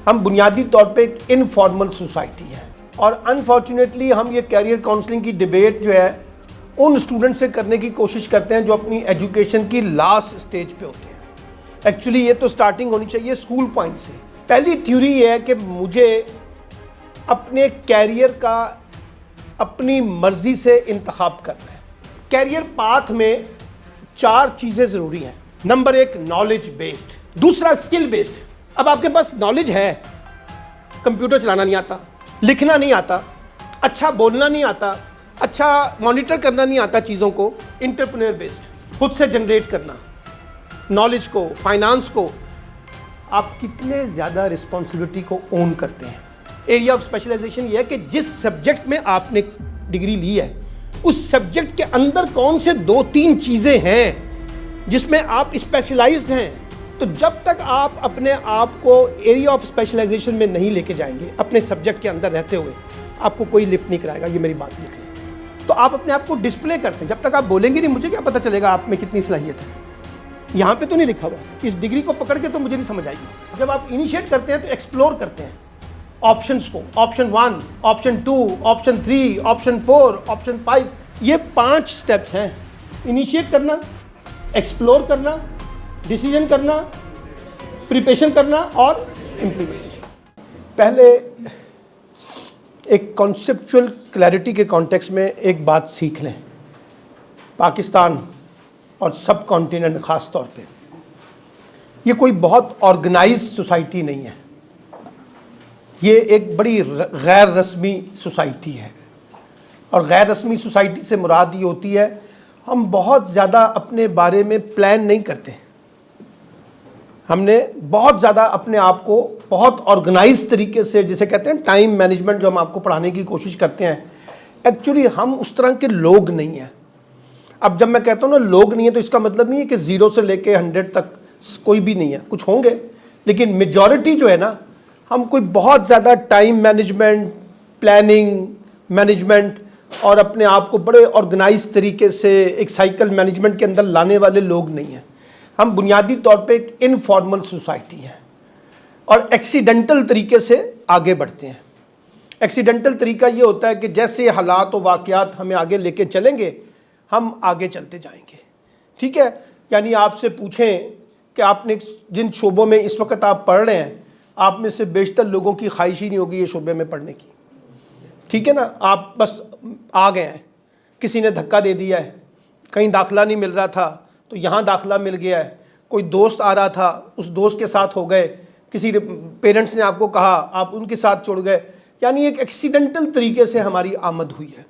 हम बुनियादी तौर पे एक इनफॉर्मल सोसाइटी है और अनफॉर्चुनेटली हम ये कैरियर काउंसलिंग की डिबेट जो है उन स्टूडेंट से करने की कोशिश करते हैं जो अपनी एजुकेशन की लास्ट स्टेज पे होते हैं। एक्चुअली ये तो स्टार्टिंग होनी चाहिए स्कूल पॉइंट से। पहली थ्योरी ये है कि मुझे अपने कैरियर का अपनी मर्जी से इंतखाब करना है। कैरियर पाथ में 4 चीज़ें ज़रूरी हैं। नंबर 1 नॉलेज बेस्ड, दूसरा स्किल बेस्ड। अब आपके पास नॉलेज है, कंप्यूटर चलाना नहीं आता, लिखना नहीं आता, अच्छा बोलना नहीं आता, अच्छा मॉनिटर करना नहीं आता चीज़ों को। एंटरप्रेन्योर बेस्ड, खुद से जनरेट करना नॉलेज को, फाइनेंस को। आप कितने ज़्यादा रिस्पॉन्सिबिलिटी को ओन करते हैं। एरिया ऑफ स्पेशलाइजेशन ये है कि जिस सब्जेक्ट में आपने डिग्री ली है उस सब्जेक्ट के अंदर कौन से 2-3 चीज़ें हैं जिसमें आप स्पेशलाइज्ड हैं। तो जब तक आप अपने आप को एरिया ऑफ स्पेशलाइजेशन में नहीं लेके जाएंगे, अपने सब्जेक्ट के अंदर रहते हुए, आपको कोई लिफ्ट नहीं कराएगा। ये मेरी बात लिख लें। तो आप अपने आप को डिस्प्ले करते हैं। जब तक आप बोलेंगे नहीं, मुझे क्या पता चलेगा आप में कितनी सलाहियत है। यहाँ पे तो नहीं लिखा हुआ, इस डिग्री को पकड़ के तो मुझे नहीं समझ आएगी। जब आप इनिशिएट करते हैं तो एक्सप्लोर करते हैं ऑप्शंस को। Option 1, option 2, option 3, option 4, option 5, ये 5 स्टेप्स हैं। इनिशिएट करना, एक्सप्लोर करना, डिसीजन करना, प्रिपरेशन करना और इम्प्लीमेंटेशन। पहले एक कॉन्सेप्चुअल क्लैरिटी के कॉन्टेक्स्ट में एक बात सीख लें। पाकिस्तान और सब कॉन्टिनेंट ख़ास तौर पे ये कोई बहुत ऑर्गेनाइज्ड सोसाइटी नहीं है। ये एक बड़ी गैर रस्मी सोसाइटी है और गैर रस्मी सोसाइटी से मुराद ये होती है हम बहुत ज़्यादा अपने बारे में प्लान नहीं करते। हमने बहुत ज़्यादा अपने आप को बहुत ऑर्गेनाइज तरीके से, जिसे कहते हैं टाइम मैनेजमेंट, जो हम आपको पढ़ाने की कोशिश करते हैं, एक्चुअली हम उस तरह के लोग नहीं हैं। अब जब मैं कहता हूँ ना लोग नहीं है, तो इसका मतलब नहीं है कि 0 से लेके 100 तक कोई भी नहीं है। कुछ होंगे, लेकिन मेजॉरिटी जो है ना, हम कोई बहुत ज़्यादा टाइम मैनेजमेंट, प्लानिंग मैनेजमेंट और अपने आप को बड़े ऑर्गेनाइज तरीके से एक साइकिल मैनेजमेंट के अंदर लाने वाले लोग नहीं हैं। हम बुनियादी तौर पे एक इनफॉर्मल सोसाइटी है और एक्सीडेंटल तरीके से आगे बढ़ते हैं। एक्सीडेंटल तरीका ये होता है कि जैसे हालात और वाक़यात हमें आगे लेके चलेंगे, हम आगे चलते जाएंगे। ठीक है, यानी आपसे पूछें कि आपने जिन शोबों में इस वक्त आप पढ़ रहे हैं, आप में से बेशतर लोगों की ख्वाहिश ही नहीं होगी ये शोबे में पढ़ने की। ठीक है ना, आप बस आ गए हैं, किसी ने धक्का दे दिया है, कहीं दाखिला नहीं मिल रहा था तो यहाँ दाखिला मिल गया है, कोई दोस्त आ रहा था उस दोस्त के साथ हो गए, किसी पेरेंट्स ने आपको कहा आप उनके साथ जुड़ गए। यानी एक एक्सीडेंटल तरीके से हमारी आमद हुई है।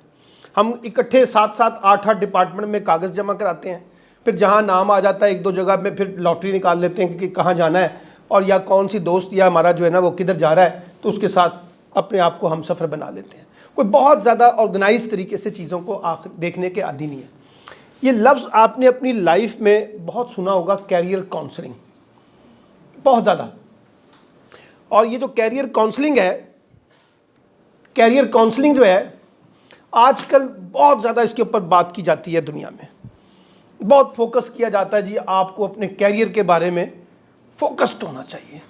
हम इकट्ठे 7-7, 8-8 डिपार्टमेंट में कागज़ जमा कराते हैं, फिर जहाँ नाम आ जाता है 1-2 जगह में फिर लॉटरी निकाल लेते हैं कि कहाँ जाना है और या कौन सी दोस्त या हमारा जो है ना वो किधर जा रहा है, तो उसके साथ अपने आप को हम सफ़र बना लेते हैं। कोई बहुत ज़्यादा ऑर्गेनाइज तरीके से चीज़ों को देखने के आदी नहीं है। ये लफ्ज़ आपने अपनी लाइफ में बहुत सुना होगा, कैरियर काउंसलिंग, बहुत ज़्यादा। और ये जो कैरियर काउंसलिंग है, कैरियर काउंसलिंग जो है आजकल बहुत ज़्यादा इसके ऊपर बात की जाती है दुनिया में। बहुत फोकस किया जाता है जी, आपको अपने कैरियर के बारे में फोकस्ड होना चाहिए।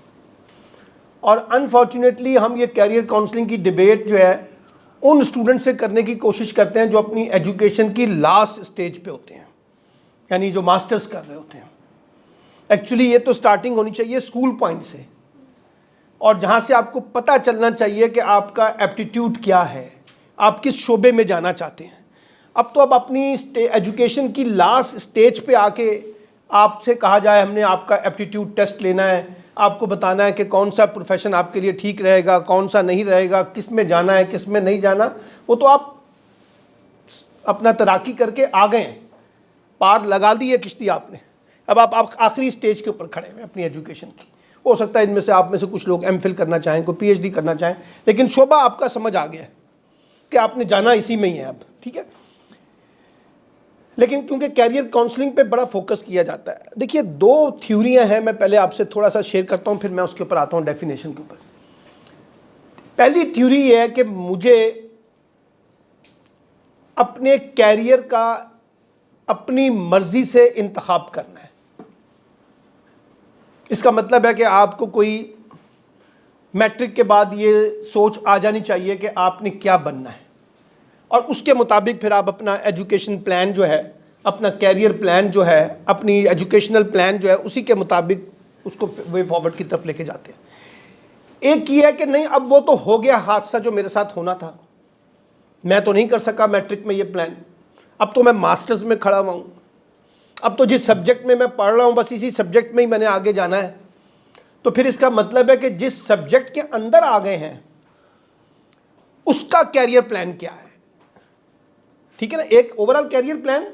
और अनफॉर्चुनेटली हम ये कैरियर काउंसलिंग की डिबेट जो है उन स्टूडेंट से करने की कोशिश करते हैं जो अपनी एजुकेशन की लास्ट स्टेज पे होते हैं, यानी जो मास्टर्स कर रहे होते हैं। एक्चुअली ये तो स्टार्टिंग होनी चाहिए स्कूल पॉइंट से, और जहाँ से आपको पता चलना चाहिए कि आपका एप्टीट्यूड क्या है, आप किस शोबे में जाना चाहते हैं। अब तो अब अपनी एजुकेशन की लास्ट स्टेज पे आके आपसे कहा जाए हमने आपका एप्टीट्यूड टेस्ट लेना है, आपको बताना है कि कौन सा प्रोफेशन आपके लिए ठीक रहेगा, कौन सा नहीं रहेगा, किस में जाना है, किस में नहीं जाना। वो तो आप अपना तैराकी करके आ गए हैं, पार लगा दी है किश्ती आपने। अब आप आखिरी स्टेज के ऊपर खड़े हैं अपनी एजुकेशन की। हो सकता है इनमें से आप में से कुछ लोग एमफिल करना चाहें, कोई पीएचडी करना चाहें, लेकिन शोबा आपका समझ आ गया है कि आपने जाना इसी में ही है अब। ठीक है, लेकिन क्योंकि कैरियर काउंसलिंग पे बड़ा फोकस किया जाता है, देखिए 2 थ्योरियां हैं, मैं पहले आपसे थोड़ा सा शेयर करता हूं, फिर मैं उसके ऊपर आता हूं डेफिनेशन के ऊपर। पहली थ्योरी ये है कि मुझे अपने कैरियर का अपनी मर्जी से इंतखाब करना है। इसका मतलब है कि आपको कोई मैट्रिक के बाद ये सोच आ जानी चाहिए कि आपने क्या बनना है, और उसके मुताबिक फिर आप अपना एजुकेशन प्लान जो है, अपना कैरियर प्लान जो है, अपनी एजुकेशनल प्लान जो है, उसी के मुताबिक उसको वे फॉरवर्ड की तरफ लेके जाते हैं। एक ये है कि नहीं, अब वो तो हो गया हादसा जो मेरे साथ होना था, मैं तो नहीं कर सका मैट्रिक में ये प्लान, अब तो मैं मास्टर्स में खड़ा हुआ हूँ, अब तो जिस सब्जेक्ट में मैं पढ़ रहा हूँ बस इसी सब्जेक्ट में ही मैंने आगे जाना है। तो फिर इसका मतलब है कि जिस सब्जेक्ट के अंदर आ गए हैं उसका कैरियर प्लान क्या है, ठीक है ना, एक ओवरऑल कैरियर प्लान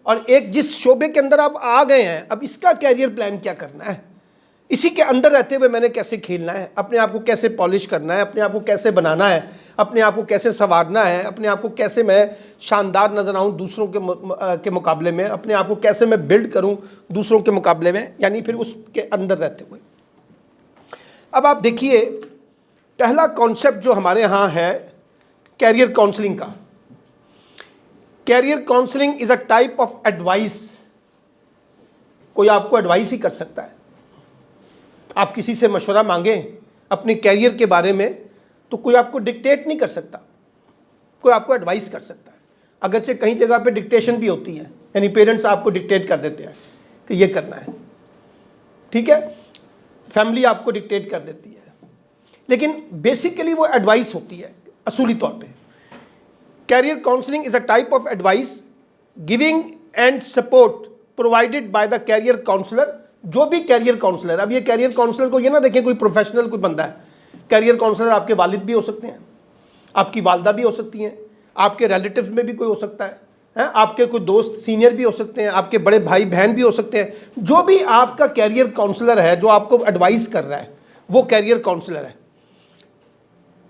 और एक जिस शोबे के अंदर आप आ गए हैं अब इसका कैरियर प्लान क्या करना है, इसी के अंदर रहते हुए मैंने कैसे खेलना है, अपने आप को कैसे पॉलिश करना है, अपने आप को कैसे बनाना है, अपने आप को कैसे संवारना है, अपने आप को कैसे मैं शानदार नजर आऊं दूसरों के मुकाबले में, अपने आप को कैसे मैं बिल्ड करूं दूसरों के मुकाबले में, यानी फिर उसके अंदर रहते हुए। अब आप देखिए पहला कॉन्सेप्ट जो हमारे यहाँ है कैरियर काउंसलिंग का। Career counselling is a type of advice. कोई आपको एडवाइस ही कर सकता है, आप किसी से मशवरा मांगें अपने कैरियर के बारे में तो कोई आपको डिक्टेट नहीं कर सकता, कोई आपको एडवाइस कर सकता है। अगरचे कहीं जगह पे डिक्टेशन भी होती है, यानी पेरेंट्स आपको डिक्टेट कर देते हैं कि ये करना है, ठीक है, फैमिली आपको डिक्टेट कर देती है, लेकिन बेसिकली वो एडवाइस होती है असूली तौर पे। Career counselling is a type of advice giving and support provided by the career counsellor. जो भी कैरियर काउंसलर, अब ये कैरियर काउंसलर को ये ना देखें कोई प्रोफेशनल कोई बंदा है, कैरियर काउंसलर आपके वालिद भी हो सकते हैं, आपकी वालदा भी हो सकती हैं, आपके रिलेटिव्स में भी कोई हो सकता है, आपके कोई दोस्त सीनियर भी हो सकते हैं, आपके बड़े भाई बहन भी हो सकते हैं। जो भी आपका कैरियर काउंसलर है जो आपको एडवाइस कर रहा है वो कैरियर काउंसलर है।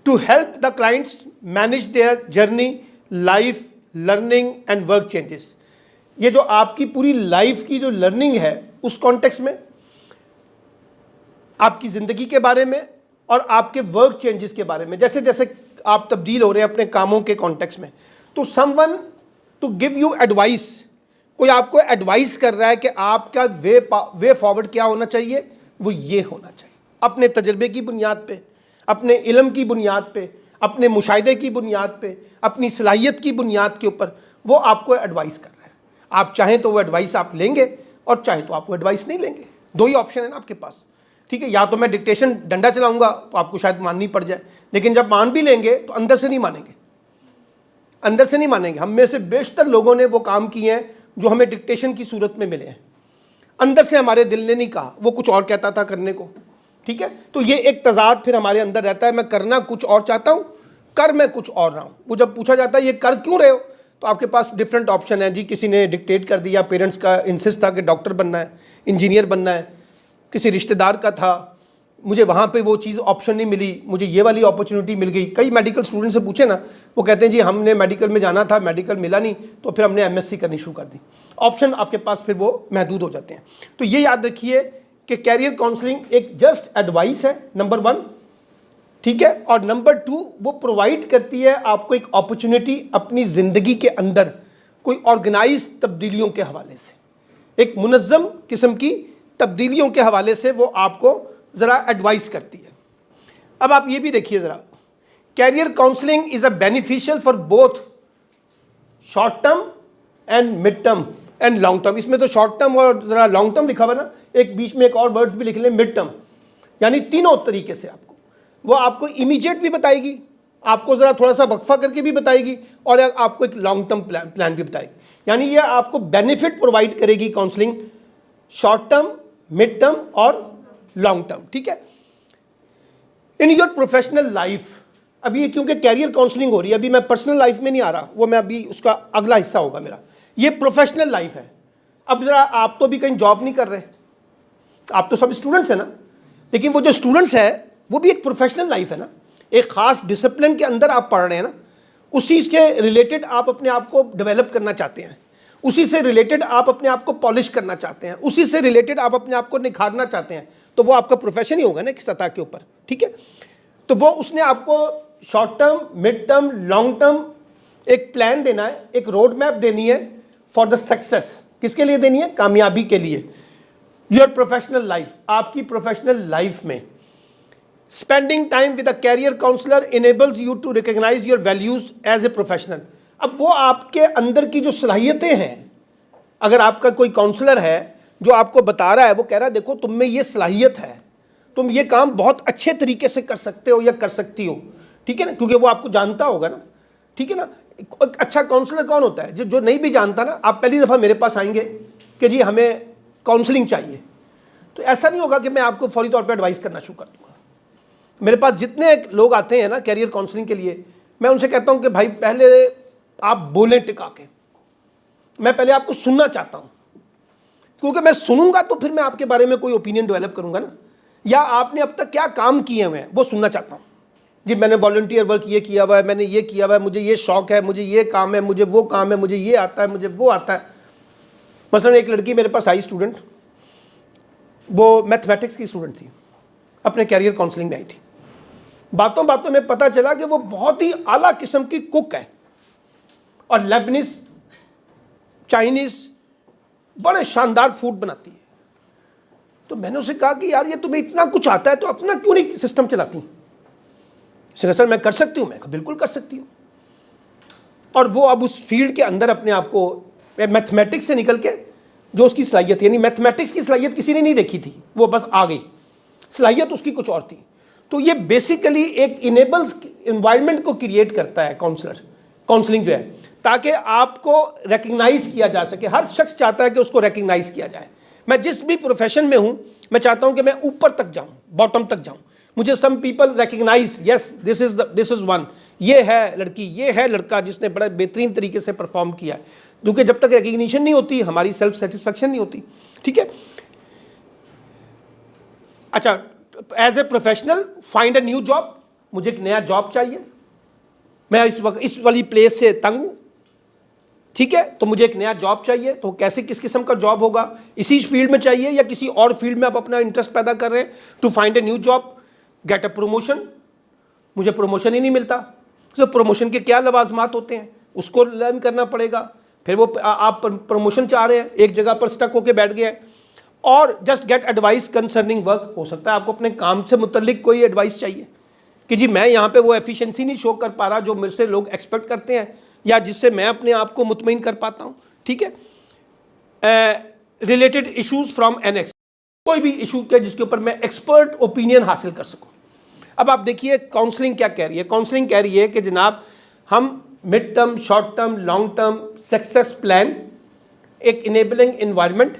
To help the clients manage their journey, life, learning and work changes. ये जो आपकी पूरी लाइफ की जो लर्निंग है उस कॉन्टेक्स्ट में, आपकी ज़िंदगी के बारे में और आपके वर्क चेंजेस के बारे में, जैसे जैसे आप तब्दील हो रहे हैं अपने कामों के कॉन्टेक्स्ट में, तो someone to give you advice, कोई आपको एडवाइस कर रहा है कि आपका वे फॉरवर्ड क्या होना चाहिए, वो ये होना चाहिए। अपने तजर्बे की बुनियाद पे, अपने इल्म की बुनियाद पे, अपने मुशाहिदे की बुनियाद पे, अपनी सलाहियत की बुनियाद के ऊपर वो आपको एडवाइस कर रहा है। आप चाहें तो वो एडवाइस आप लेंगे और चाहे तो आपको एडवाइस नहीं लेंगे। दो ही ऑप्शन है ना आपके पास, ठीक है, या तो मैं डिक्टेशन डंडा चलाऊंगा तो आपको शायद माननी पड़ जाए, लेकिन जब मान भी लेंगे तो अंदर से नहीं मानेंगे, अंदर से नहीं मानेंगे। हम में से बेशतर लोगों ने वो काम किए हैं जो हमें डिक्टेशन की सूरत में मिले हैं, अंदर से हमारे दिल ने नहीं कहा, वो कुछ और कहता था करने को, ठीक है। तो ये एक तजाद फिर हमारे अंदर रहता है, मैं करना कुछ और चाहता हूँ, कर मैं कुछ और रहा हूँ। वो जब पूछा जाता है ये कर क्यों रहे हो, तो आपके पास डिफरेंट ऑप्शन है जी। किसी ने डिक्टेट कर दिया, पेरेंट्स का इंसिस्ट था कि डॉक्टर बनना है, इंजीनियर बनना है, किसी रिश्तेदार का था, मुझे वहाँ पे वो चीज़ ऑप्शन नहीं मिली, मुझे ये वाली अपॉर्चुनिटी मिल गई। कई मेडिकल स्टूडेंट से पूछे ना, वो कहते हैं जी हमने मेडिकल में जाना था, मेडिकल मिला नहीं, तो फिर हमने एमएससी करनी शुरू कर दी। ऑप्शन आपके पास फिर वो महदूद हो जाते हैं। तो ये याद रखिए कि कैरियर काउंसलिंग एक जस्ट एडवाइस है, नंबर 1, ठीक है, और नंबर 2 वो प्रोवाइड करती है आपको एक अपॉर्चुनिटी अपनी ज़िंदगी के अंदर कोई ऑर्गेनाइज तब्दीलियों के हवाले से, एक मुनज़्ज़म किस्म की तब्दीलियों के हवाले से वो आपको ज़रा एडवाइस करती है। अब आप ये भी देखिए ज़रा, career counselling is a beneficial for both short term and mid term and long term. इसमें तो शॉर्ट टर्म और ज़रा लॉन्ग टर्म लिखा हुआ ना, एक बीच में एक और वर्ड्स भी लिख लें मिड टर्म, यानी तीनों तरीके से आपको वो आपको इमीडिएट भी बताएगी, आपको ज़रा थोड़ा सा वक्फा करके भी बताएगी, और आपको एक लॉन्ग टर्म प्लान भी बताएगी। यानी ये आपको बेनिफिट प्रोवाइड करेगी counselling, short term, mid term और लॉन्ग टर्म, ठीक है। इन योर प्रोफेशनल लाइफ, अभी क्योंकि कैरियर काउंसलिंग हो रही है, अभी मैं पर्सनल लाइफ में नहीं आ रहा, वो मैं अभी उसका अगला हिस्सा होगा मेरा, ये प्रोफेशनल लाइफ है। अब ज़रा आप तो भी कहीं जॉब नहीं कर रहे, आप तो सब स्टूडेंट्स हैं ना, लेकिन वो जो स्टूडेंट्स है वो भी एक प्रोफेशनल लाइफ है ना, एक ख़ास डिसिप्लिन के अंदर आप पढ़ रहे हैं ना, उसी के रिलेटेड आप अपने आप को डेवलप करना चाहते हैं, उसी से रिलेटेड आप अपने आप को पॉलिश करना चाहते हैं, उसी से रिलेटेड आप अपने आप को निखारना चाहते हैं, तो वो आपका प्रोफेशन ही होगा ना एक सतह के ऊपर, ठीक है। तो वो उसने आपको short term, mid term, long term एक प्लान देना है, एक रोड मैप देनी है फॉर द सक्सेस। किसके लिए देनी है? कामयाबी के लिए। योर प्रोफेशनल लाइफ, आपकी प्रोफेशनल लाइफ में spending time with a career counsellor enables you to recognise your values as a professional. अब वो आपके अंदर की जो सलाहियतें हैं, अगर आपका कोई काउंसलर है जो आपको बता रहा है, वो कह रहा है देखो तुम में ये सलाहियत है, तुम ये काम बहुत अच्छे तरीके से कर सकते हो या कर सकती हो, ठीक है ना, क्योंकि वो आपको जानता होगा ना, ठीक है ना। एक अच्छा काउंसलर कौन होता है? जो नहीं भी जानता ना, आप पहली दफ़ा मेरे पास आएंगे कि जी हमें काउंसलिंग चाहिए, तो ऐसा नहीं होगा कि मैं आपको फौरी तौर पे एडवाइस करना शुरू कर दूंगा। मेरे पास जितने लोग आते हैं ना कैरियर काउंसलिंग के लिए, मैं उनसे कहता हूं कि भाई पहले आप बोलें टिका के, मैं पहले आपको सुनना चाहता हूं, क्योंकि मैं सुनूंगा तो फिर मैं आपके बारे में कोई ओपिनियन डेवलप करूंगा ना, या आपने अब तक क्या काम किए हुए हैं वो सुनना चाहता हूं। जी मैंने वॉलंटियर वर्क ये किया हुआ है, मैंने ये किया हुआ है, मुझे ये शौक है, मुझे ये काम है, मुझे वो काम है, मुझे ये आता है, मुझे वो आता है। मसलन एक लड़की मेरे पास आई स्टूडेंट, वो मैथमेटिक्स की स्टूडेंट थी, अपने कैरियर काउंसलिंग में आई थी। बातों बातों में पता चला कि वो बहुत ही आला किस्म की कुक है और लेबनीज, चाइनीज, बड़े शानदार फूड बनाती है। तो मैंने उसे कहा कि यार ये तुम्हें इतना कुछ आता है तो अपना क्यों नहीं सिस्टम चलाती? उसने कहा सर मैं कर सकती हूँ। मैं कहा बिल्कुल कर सकती हूँ। और वो अब उस फील्ड के अंदर अपने आप को मैथमेटिक्स से निकल के जो उसकी सलाहियत, यानी मैथमेटिक्स की सलाहियत किसी ने नहीं देखी थी, वो बस आ गई, सलाहियत उसकी कुछ और थी। तो ये बेसिकली एक इनेबल्स इन्वायरमेंट को क्रिएट करता है काउंसलिंग जो है, ताकि आपको रिकग्नाइज किया जा सके। हर शख्स चाहता है कि उसको रिकग्नाइज किया जाए। मैं जिस भी प्रोफेशन में हूं, मैं चाहता हूं कि मैं ऊपर तक जाऊं, बॉटम तक जाऊं, मुझे some people recognise, yes this is one, ये है लड़की, ये है लड़का जिसने बड़ा बेहतरीन तरीके से परफॉर्म किया। क्योंकि जब तक रिकग्निशन नहीं होती हमारी सेल्फ सेटिस्फैक्शन नहीं होती, ठीक है। अच्छा, as a professional find a new job, मुझे एक नया जॉब चाहिए, मैं इस वक्त इस वाली प्लेस से तंग हूं, ठीक है, तो मुझे एक नया जॉब चाहिए। तो कैसे, किस किस्म का जॉब होगा? इसी फील्ड में चाहिए या किसी और फील्ड में आप अपना इंटरेस्ट पैदा कर रहे हैं? To find a new job, get a promotion, मुझे प्रमोशन ही नहीं मिलता, तो प्रमोशन के क्या लवाजमात होते हैं उसको लर्न करना पड़ेगा। फिर वो आप प्रमोशन चाह रहे हैं, एक जगह पर स्टक होकर बैठ गए हैं। और just get advice concerning work, हो सकता है आपको अपने काम से मुतल्लिक कोई एडवाइस चाहिए कि जी मैं यहाँ पे वो एफिशिएंसी नहीं शो कर पा रहा जो मेरे से लोग एक्सपेक्ट करते हैं, या जिससे मैं अपने आप को मुतमईन कर पाता हूँ, ठीक है। Related issues from an ex, कोई भी इशू के जिसके ऊपर मैं एक्सपर्ट ओपिनियन हासिल कर सकूँ। अब आप देखिए काउंसलिंग क्या कह रही है। काउंसलिंग कह रही है कि जनाब हम mid term, short term, long term success plan, एक इनेबलिंग इन्वायरमेंट,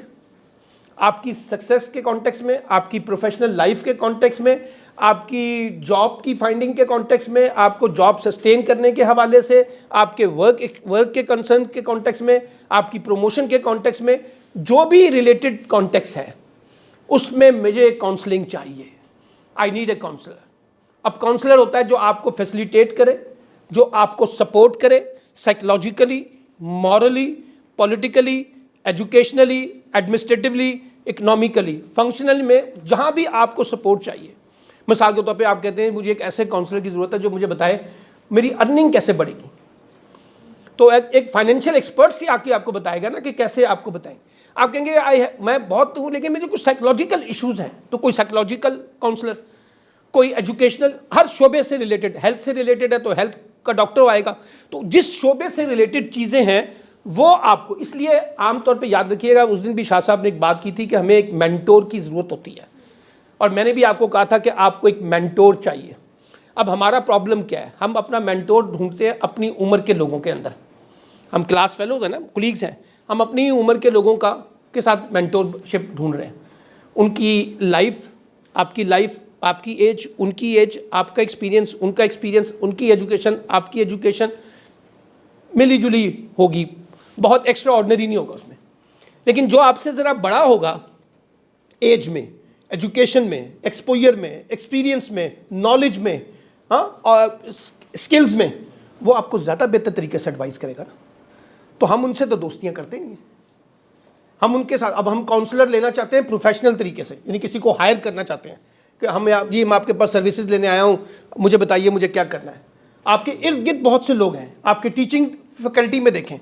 आपकी सक्सेस के कॉन्टेक्स्ट में, आपकी प्रोफेशनल लाइफ के कॉन्टेक्स्ट में, आपकी जॉब की फाइंडिंग के कॉन्टेक्स्ट में, आपको जॉब सस्टेन करने के हवाले से, आपके वर्क के कंसर्न के कॉन्टेक्स्ट में, आपकी प्रमोशन के कॉन्टेक्स्ट में, जो भी रिलेटेड कॉन्टेक्स्ट है उसमें मुझे काउंसलिंग चाहिए। I need a counsellor. अब काउंसलर होता है जो आपको फैसिलिटेट करे, जो आपको सपोर्ट करे psychologically, morally, politically, educationally, administratively, economically, functional में जहां भी आपको सपोर्ट चाहिए। मिसाल के तौर पे आप कहते हैं मुझे एक ऐसे काउंसलर की ज़रूरत है जो मुझे बताए मेरी अर्निंग कैसे बढ़ेगी, तो एक फाइनेंशियल एक्सपर्ट से आके आपको बताएगा ना कि कैसे आपको बताएंगे। आप कहेंगे मैं बहुत हूँ लेकिन मुझे कुछ साइकोलॉजिकल इश्यूज़ हैं, तो कोई साइकोलॉजिकल काउंसलर, कोई एजुकेशनल, हर शोबे से रिलेटेड, हेल्थ से रिलेटेड है तो हेल्थ का डॉक्टर आएगा। तो जिस शोबे से रिलेटेड चीज़ें हैं वो आपको, इसलिए आमतौर पे याद रखिएगा, उस दिन भी शाह साहब ने एक बात की थी कि हमें एक मेंटोर की ज़रूरत होती है, और मैंने भी आपको कहा था कि आपको एक मेंटोर चाहिए। अब हमारा प्रॉब्लम क्या है, हम अपना मेंटोर ढूंढते हैं अपनी उम्र के लोगों के अंदर। हम क्लास फेलोज हैं ना, कुलीग्स हैं, हम अपनी उम्र के लोगों के साथ मेंटोरशिप ढूंढ रहे हैं। उनकी लाइफ, आपकी लाइफ, आपकी एज, उनकी एज, आपका एक्सपीरियंस, उनका एक्सपीरियंस, उनकी एजुकेशन, आपकी एजुकेशन मिली जुली होगी, बहुत एक्स्ट्रा ऑर्डिनरी नहीं होगा उसमें। लेकिन जो आपसे ज़रा बड़ा होगा एज में, एजुकेशन में, एक्सपोजर में, एक्सपीरियंस में, नॉलेज में, हाँ, और स्किल्स में, वो आपको ज़्यादा बेहतर तरीके से एडवाइस करेगा ना। तो हम उनसे तो दोस्तियाँ करते नहीं हैं, हम उनके साथ, अब हम काउंसलर लेना चाहते हैं प्रोफेशनल तरीके से, यानी किसी को हायर करना चाहते हैं कि मैं आपके पास सर्विसेज लेने आया हूँ, मुझे बताइए मुझे क्या करना है। आपके इर्द गिर्द बहुत से लोग हैं, आपके टीचिंग फैकल्टी में देखें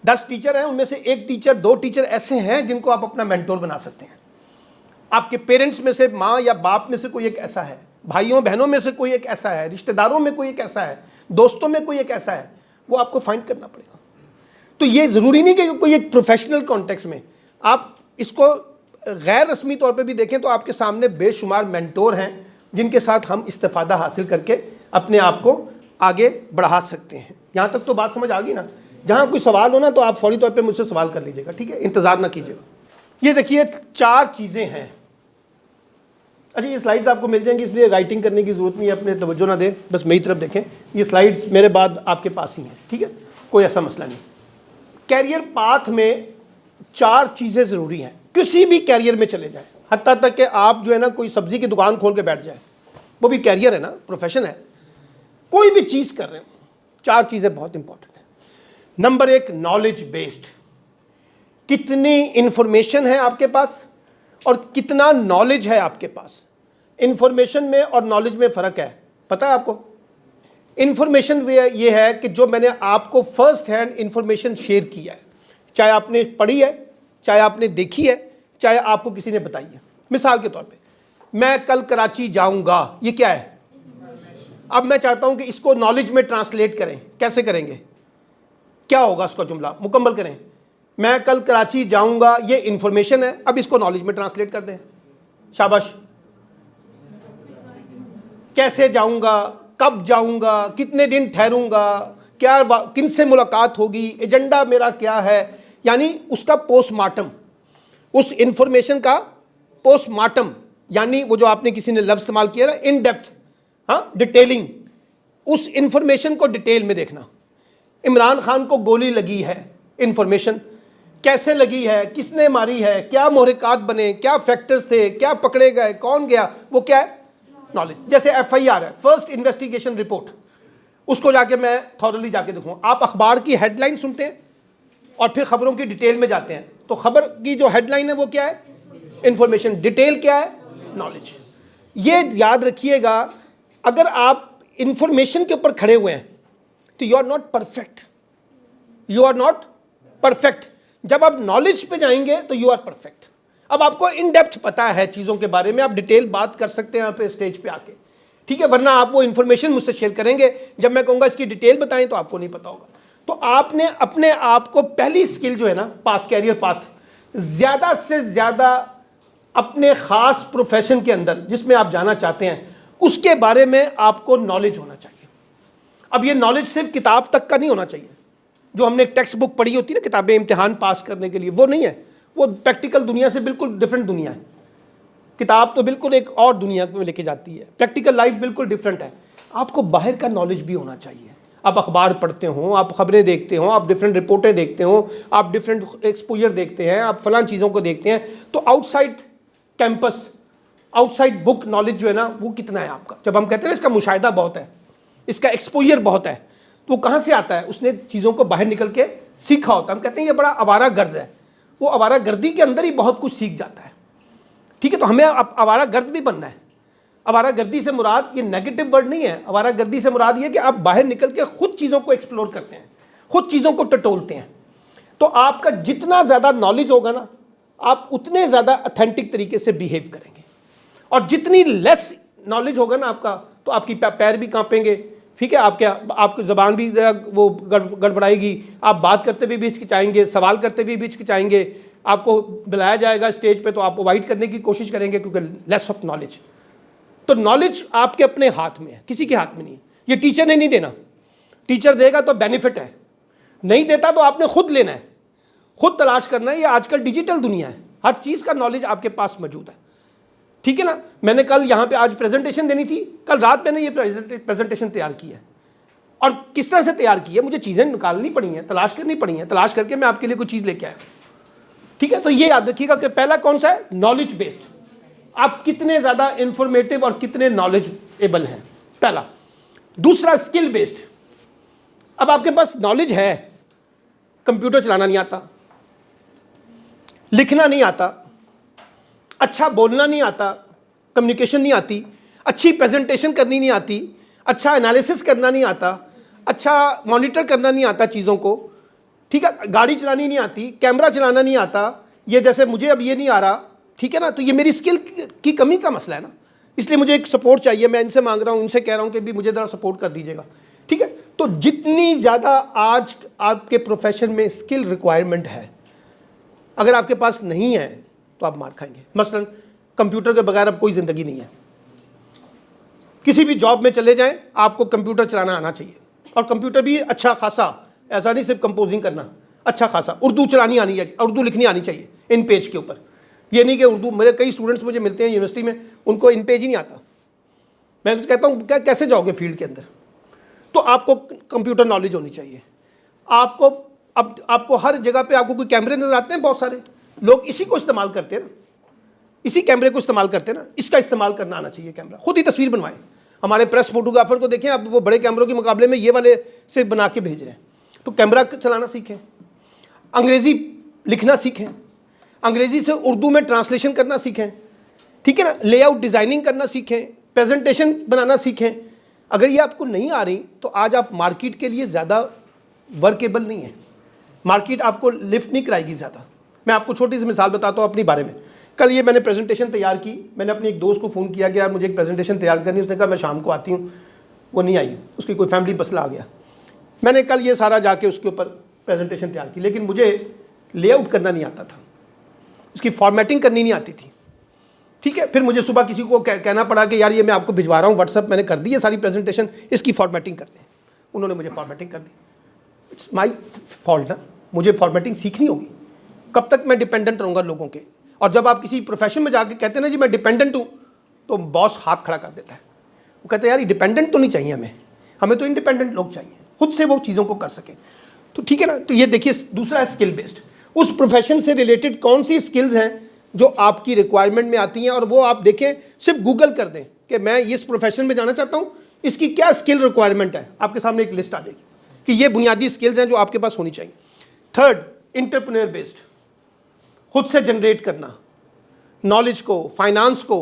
10 टीचर हैं, उनमें से एक टीचर, 2 टीचर ऐसे हैं जिनको आप अपना मेंटोर बना सकते हैं। आपके पेरेंट्स में से, माँ या बाप में से कोई एक ऐसा है भाइयों बहनों में से कोई एक ऐसा है, रिश्तेदारों में कोई एक ऐसा है, दोस्तों में कोई एक ऐसा है, वो आपको फाइंड करना पड़ेगा। तो ये ज़रूरी नहीं कि कोई एक प्रोफेशनल कॉन्टेक्स्ट में, आप इसको गैर रस्मी तौर पे भी देखें तो आपके सामने बेशुमार मेंटोर हैं जिनके साथ हम इस्तेफादा हासिल करके अपने आप को आगे बढ़ा सकते हैं। यहाँ तक तो बात समझ आ गई ना? जहाँ कोई सवाल हो ना तो आप फौरी तौर पे मुझसे सवाल कर लीजिएगा, ठीक है? इंतज़ार ना कीजिएगा। ये देखिए 4 चीज़ें हैं। अच्छा, ये स्लाइड्स आपको मिल जाएंगी, इसलिए राइटिंग करने की ज़रूरत नहीं है, अपने तवज्जो ना दें, बस मेरी तरफ देखें। ये स्लाइड्स मेरे बाद आपके पास ही हैं, ठीक है? कोई ऐसा मसला नहीं। कैरियर पाथ में 4 चीज़ें ज़रूरी हैं, किसी भी कैरियर में चले जाएं, हत्ता तक कि आप जो है ना कोई सब्ज़ी की दुकान खोल के बैठ जाए, वो भी कैरियर है ना, प्रोफेशन है। कोई भी चीज़ कर रहे हैं, 4 चीज़ें बहुत इंपॉर्टेंट है। Number 1, knowledge based. कितनी इंफॉर्मेशन है आपके पास और कितना नॉलेज है आपके पास। इंफॉर्मेशन में और नॉलेज में फ़र्क है, पता है आपको? इंफॉर्मेशन ये है कि जो मैंने आपको फर्स्ट हैंड इंफॉर्मेशन शेयर किया है, चाहे आपने पढ़ी है, चाहे आपने देखी है, चाहे आपको किसी ने बताई है। मिसाल के तौर पे, मैं कल कराची जाऊंगा, ये क्या है? अब मैं चाहता हूं कि इसको नॉलेज में ट्रांसलेट करें। कैसे करेंगे? क्या होगा उसका जुमला मुकम्मल करें। मैं कल कराची जाऊंगा, ये इंफॉर्मेशन है, अब इसको नॉलेज में ट्रांसलेट कर दें। शाबाश। कैसे जाऊंगा, कब जाऊंगा, कितने दिन ठहरूंगा, क्या किन से मुलाकात होगी, एजेंडा मेरा क्या है, यानी उसका पोस्टमार्टम, उस इंफॉर्मेशन का पोस्टमार्टम, यानी वो जो आपने किसी ने लफ्ज़ इस्तेमाल किया ना, इन डेप्थ, हाँ, डिटेलिंग, उस इंफॉर्मेशन को डिटेल में देखना। इमरान खान को गोली लगी है, इंफॉर्मेशन, कैसे लगी है, किसने मारी है, क्या मुहरिकात बने, क्या फैक्टर्स थे, क्या पकड़े गए, कौन गया, वो क्या है? नॉलेज। जैसे FIR है, फर्स्ट इन्वेस्टिगेशन रिपोर्ट, उसको जाके मैं थॉरली जाके देखूँ। आप अखबार की हेडलाइन सुनते हैं और फिर खबरों की डिटेल में जाते हैं, तो खबर की जो हेडलाइन है वो क्या है? इंफॉर्मेशन। डिटेल क्या है? नॉलेज। ये याद रखिएगा, अगर आप इंफॉर्मेशन के ऊपर खड़े हुए हैं तो you are not perfect, you are not perfect. जब आप नॉलेज पे जाएंगे तो यू आर परफेक्ट। अब आपको इन डेप्थ पता है चीज़ों के बारे में, आप डिटेल बात कर सकते हैं यहाँ पे स्टेज पे आके, ठीक है? वरना आप वो इन्फॉर्मेशन मुझसे शेयर करेंगे, जब मैं कहूँगा इसकी डिटेल बताएं तो आपको नहीं पता होगा। तो आपने अपने आप को, पहली स्किल जो है ना, पाथ, कैरियर पाथ, ज़्यादा से ज़्यादा अपने ख़ास प्रोफेशन के अंदर जिसमें आप जाना चाहते हैं उसके बारे में आपको नॉलेज होना चाहिए। अब ये नॉलेज सिर्फ किताब तक का नहीं होना चाहिए, जो हमने टेक्स्ट बुक पढ़ी होती है ना, किताबें इम्तिहान पास करने के लिए, वो नहीं है। वो प्रैक्टिकल दुनिया से बिल्कुल डिफरेंट दुनिया है। किताब तो बिल्कुल एक और दुनिया में लेके जाती है, प्रैक्टिकल लाइफ बिल्कुल डिफरेंट है। आपको बाहर का नॉलेज भी होना चाहिए। आप अखबार पढ़ते हो, आप खबरें देखते हो, आप डिफरेंट रिपोर्टें देखते हो, आप डिफरेंट एक्सपोजर देखते हैं, आप फलां चीज़ों को देखते हैं, तो outside campus, outside book knowledge जो है ना, वो कितना है आपका? जब हम कहते हैं ना इसका मुशाहिदा बहुत है, इसका एक्सपोजर बहुत है, तो वो कहाँ से आता है? उसने चीज़ों को बाहर निकल के सीखा होता है। हम कहते हैं ये बड़ा आवारा गर्द है, वो आवारा गर्दी के अंदर ही बहुत कुछ सीख जाता है, ठीक है? तो हमें आवारा गर्द भी बनना है। आवारा गर्दी से मुराद ये नेगेटिव वर्ड नहीं है। आवारा गर्दी से मुराद ये कि आप बाहर निकल के खुद चीज़ों को एक्सप्लोर करते हैं, खुद चीज़ों को टटोलते हैं। तो आपका जितना ज़्यादा नॉलेज होगा ना, आप उतने ज़्यादा ऑथेंटिक तरीके से बिहेव करेंगे। और जितनी लेस नॉलेज होगा ना आपका, तो आपकी पैर भी कांपेंगे, ठीक है? आपकी ज़बान भी वो गड़बड़ाएगी, आप बात करते हुए भी हिचकिचाएंगे, सवाल करते हुए भी हिचकिचाएंगे, आपको बुलाया जाएगा स्टेज पे तो आप अवॉइड करने की कोशिश करेंगे क्योंकि लेस ऑफ नॉलेज। तो नॉलेज आपके अपने हाथ में है, किसी के हाथ में नहीं। ये टीचर ने नहीं देना, टीचर देगा तो बेनिफिट है, नहीं देता तो आपने खुद लेना है, खुद तलाश करना है। ये आजकल डिजिटल दुनिया है, हर चीज़ का नॉलेज आपके पास मौजूद है, ठीक है ना? मैंने कल यहाँ पे आज प्रेजेंटेशन देनी थी, कल रात मैंने ये प्रेजेंटेशन तैयार की है। और किस तरह से तैयार की है? मुझे चीज़ें निकालनी पड़ी हैं, तलाश करनी पड़ी हैं, तलाश करके मैं आपके लिए कोई चीज़ लेके आया, ठीक है? तो ये याद रखिएगा कि पहला कौन सा है? Knowledge based. आप कितने ज़्यादा इंफॉर्मेटिव और कितने नॉलेजेबल हैं, पहला। दूसरा स्किल बेस्ड। अब आपके पास नॉलेज है, कंप्यूटर चलाना नहीं आता, लिखना नहीं आता, अच्छा बोलना नहीं आता, कम्युनिकेशन नहीं आती, अच्छी प्रेजेंटेशन करनी नहीं आती, अच्छा एनालिसिस करना नहीं आता, अच्छा मॉनिटर करना नहीं आता चीज़ों को, ठीक है? गाड़ी चलानी नहीं आती, कैमरा चलाना नहीं आता, ये जैसे मुझे अब ये नहीं आ रहा, ठीक है ना? तो ये मेरी स्किल की कमी का मसला है ना। इसलिए मुझे एक सपोर्ट चाहिए, मैं इनसे मांग रहा हूँ, इनसे कह रहा हूँ कि भी मुझे ज़रा सपोर्ट कर दीजिएगा, ठीक है। तो जितनी ज़्यादा आज आपके प्रोफेशन में स्किल रिक्वायरमेंट है, अगर आपके पास नहीं है तो आप मार खाएंगे। मसलन कंप्यूटर के बगैर अब कोई ज़िंदगी नहीं है। किसी भी जॉब में चले जाएं, आपको कंप्यूटर चलाना आना चाहिए, और कंप्यूटर भी अच्छा खासा, ऐसा नहीं सिर्फ कंपोजिंग करना, अच्छा खासा उर्दू चलानी आनी चाहिए, उर्दू लिखनी आनी चाहिए इन पेज के ऊपर। ये नहीं कि उर्दू, मेरे कई स्टूडेंट्स मुझे मिलते हैं यूनिवर्सिटी में, उनको इन पेज ही नहीं आता। मैं कहता हूँ क्या कैसे जाओगे फील्ड के अंदर? तो आपको कंप्यूटर नॉलेज होनी चाहिए। आपको अब आपको हर जगह पे आपको कोई कैमरे नजर आते हैं, बहुत सारे लोग इसी को इस्तेमाल करते हैं ना, इसी कैमरे को इस्तेमाल करते हैं ना, इसका इस्तेमाल करना आना चाहिए। कैमरा खुद ही तस्वीर बनवाएं। हमारे प्रेस फोटोग्राफर को देखें, अब वो बड़े कैमरों के मुकाबले में ये वाले से बना के भेज रहे हैं। तो कैमरा चलाना सीखें, अंग्रेजी लिखना सीखें, अंग्रेजी से उर्दू में ट्रांसलेशन करना सीखें, ठीक है ना, लेआउट डिज़ाइनिंग करना सीखें, प्रेजेंटेशन बनाना सीखें। अगर ये आपको नहीं आ रही तो आज आप मार्केट के लिए ज़्यादा वर्केबल नहीं है, मार्केट आपको लिफ्ट नहीं कराएगी ज़्यादा। मैं आपको छोटी सी मिसाल बताता हूँ अपने बारे में। कल ये मैंने प्रेजेंटेशन तैयार की, मैंने अपने एक दोस्त को फ़ोन किया कि यार मुझे एक प्रेजेंटेशन तैयार करनी है। उसने कहा मैं शाम को आती हूँ, वो नहीं आई, उसकी कोई फैमिली मसला आ गया। मैंने कल ये सारा जाके उसके ऊपर प्रेजेंटेशन तैयार की, लेकिन मुझे लेआउट करना नहीं आता था, उसकी फॉर्मेटिंग करनी नहीं आती थी, ठीक है। फिर मुझे सुबह किसी को कहना पड़ा कि यार ये मैं आपको भिजवा रहा हूँ व्हाट्सअप, मैंने कर दी है सारी प्रेजेंटेशन, इसकी फॉर्मेटिंग कर दें। उन्होंने मुझे फॉर्मेटिंग कर दी। इट्स माई फॉल्ट ना, मुझे फॉर्मेटिंग सीखनी होगी। कब तक मैं डिपेंडेंट रहूँगा लोगों के? और जब आप किसी प्रोफेशन में जाके कहते हैं ना जी मैं डिपेंडेंट हूँ, तो बॉस हाथ खड़ा कर देता है। वो कहते हैं यार ये डिपेंडेंट तो नहीं चाहिए हमें, हमें तो इंडिपेंडेंट लोग चाहिए, खुद से वो चीज़ों को कर सकें। तो ठीक है ना। तो ये देखिए दूसरा है स्किल बेस्ड। उस प्रोफेशन से रिलेटेड कौन सी स्किल्स हैं जो आपकी रिक्वायरमेंट में आती हैं, और वो आप देखें, सिर्फ गूगल कर दें कि मैं इस प्रोफेशन में जाना चाहता हूँ, इसकी क्या स्किल रिक्वायरमेंट है, आपके सामने एक लिस्ट आ जाएगी कि ये बुनियादी स्किल्स हैं जो आपके पास होनी चाहिए। थर्ड, एंटरप्रेन्योर बेस्ड, खुद से जनरेट करना नॉलेज को, फाइनेंस को।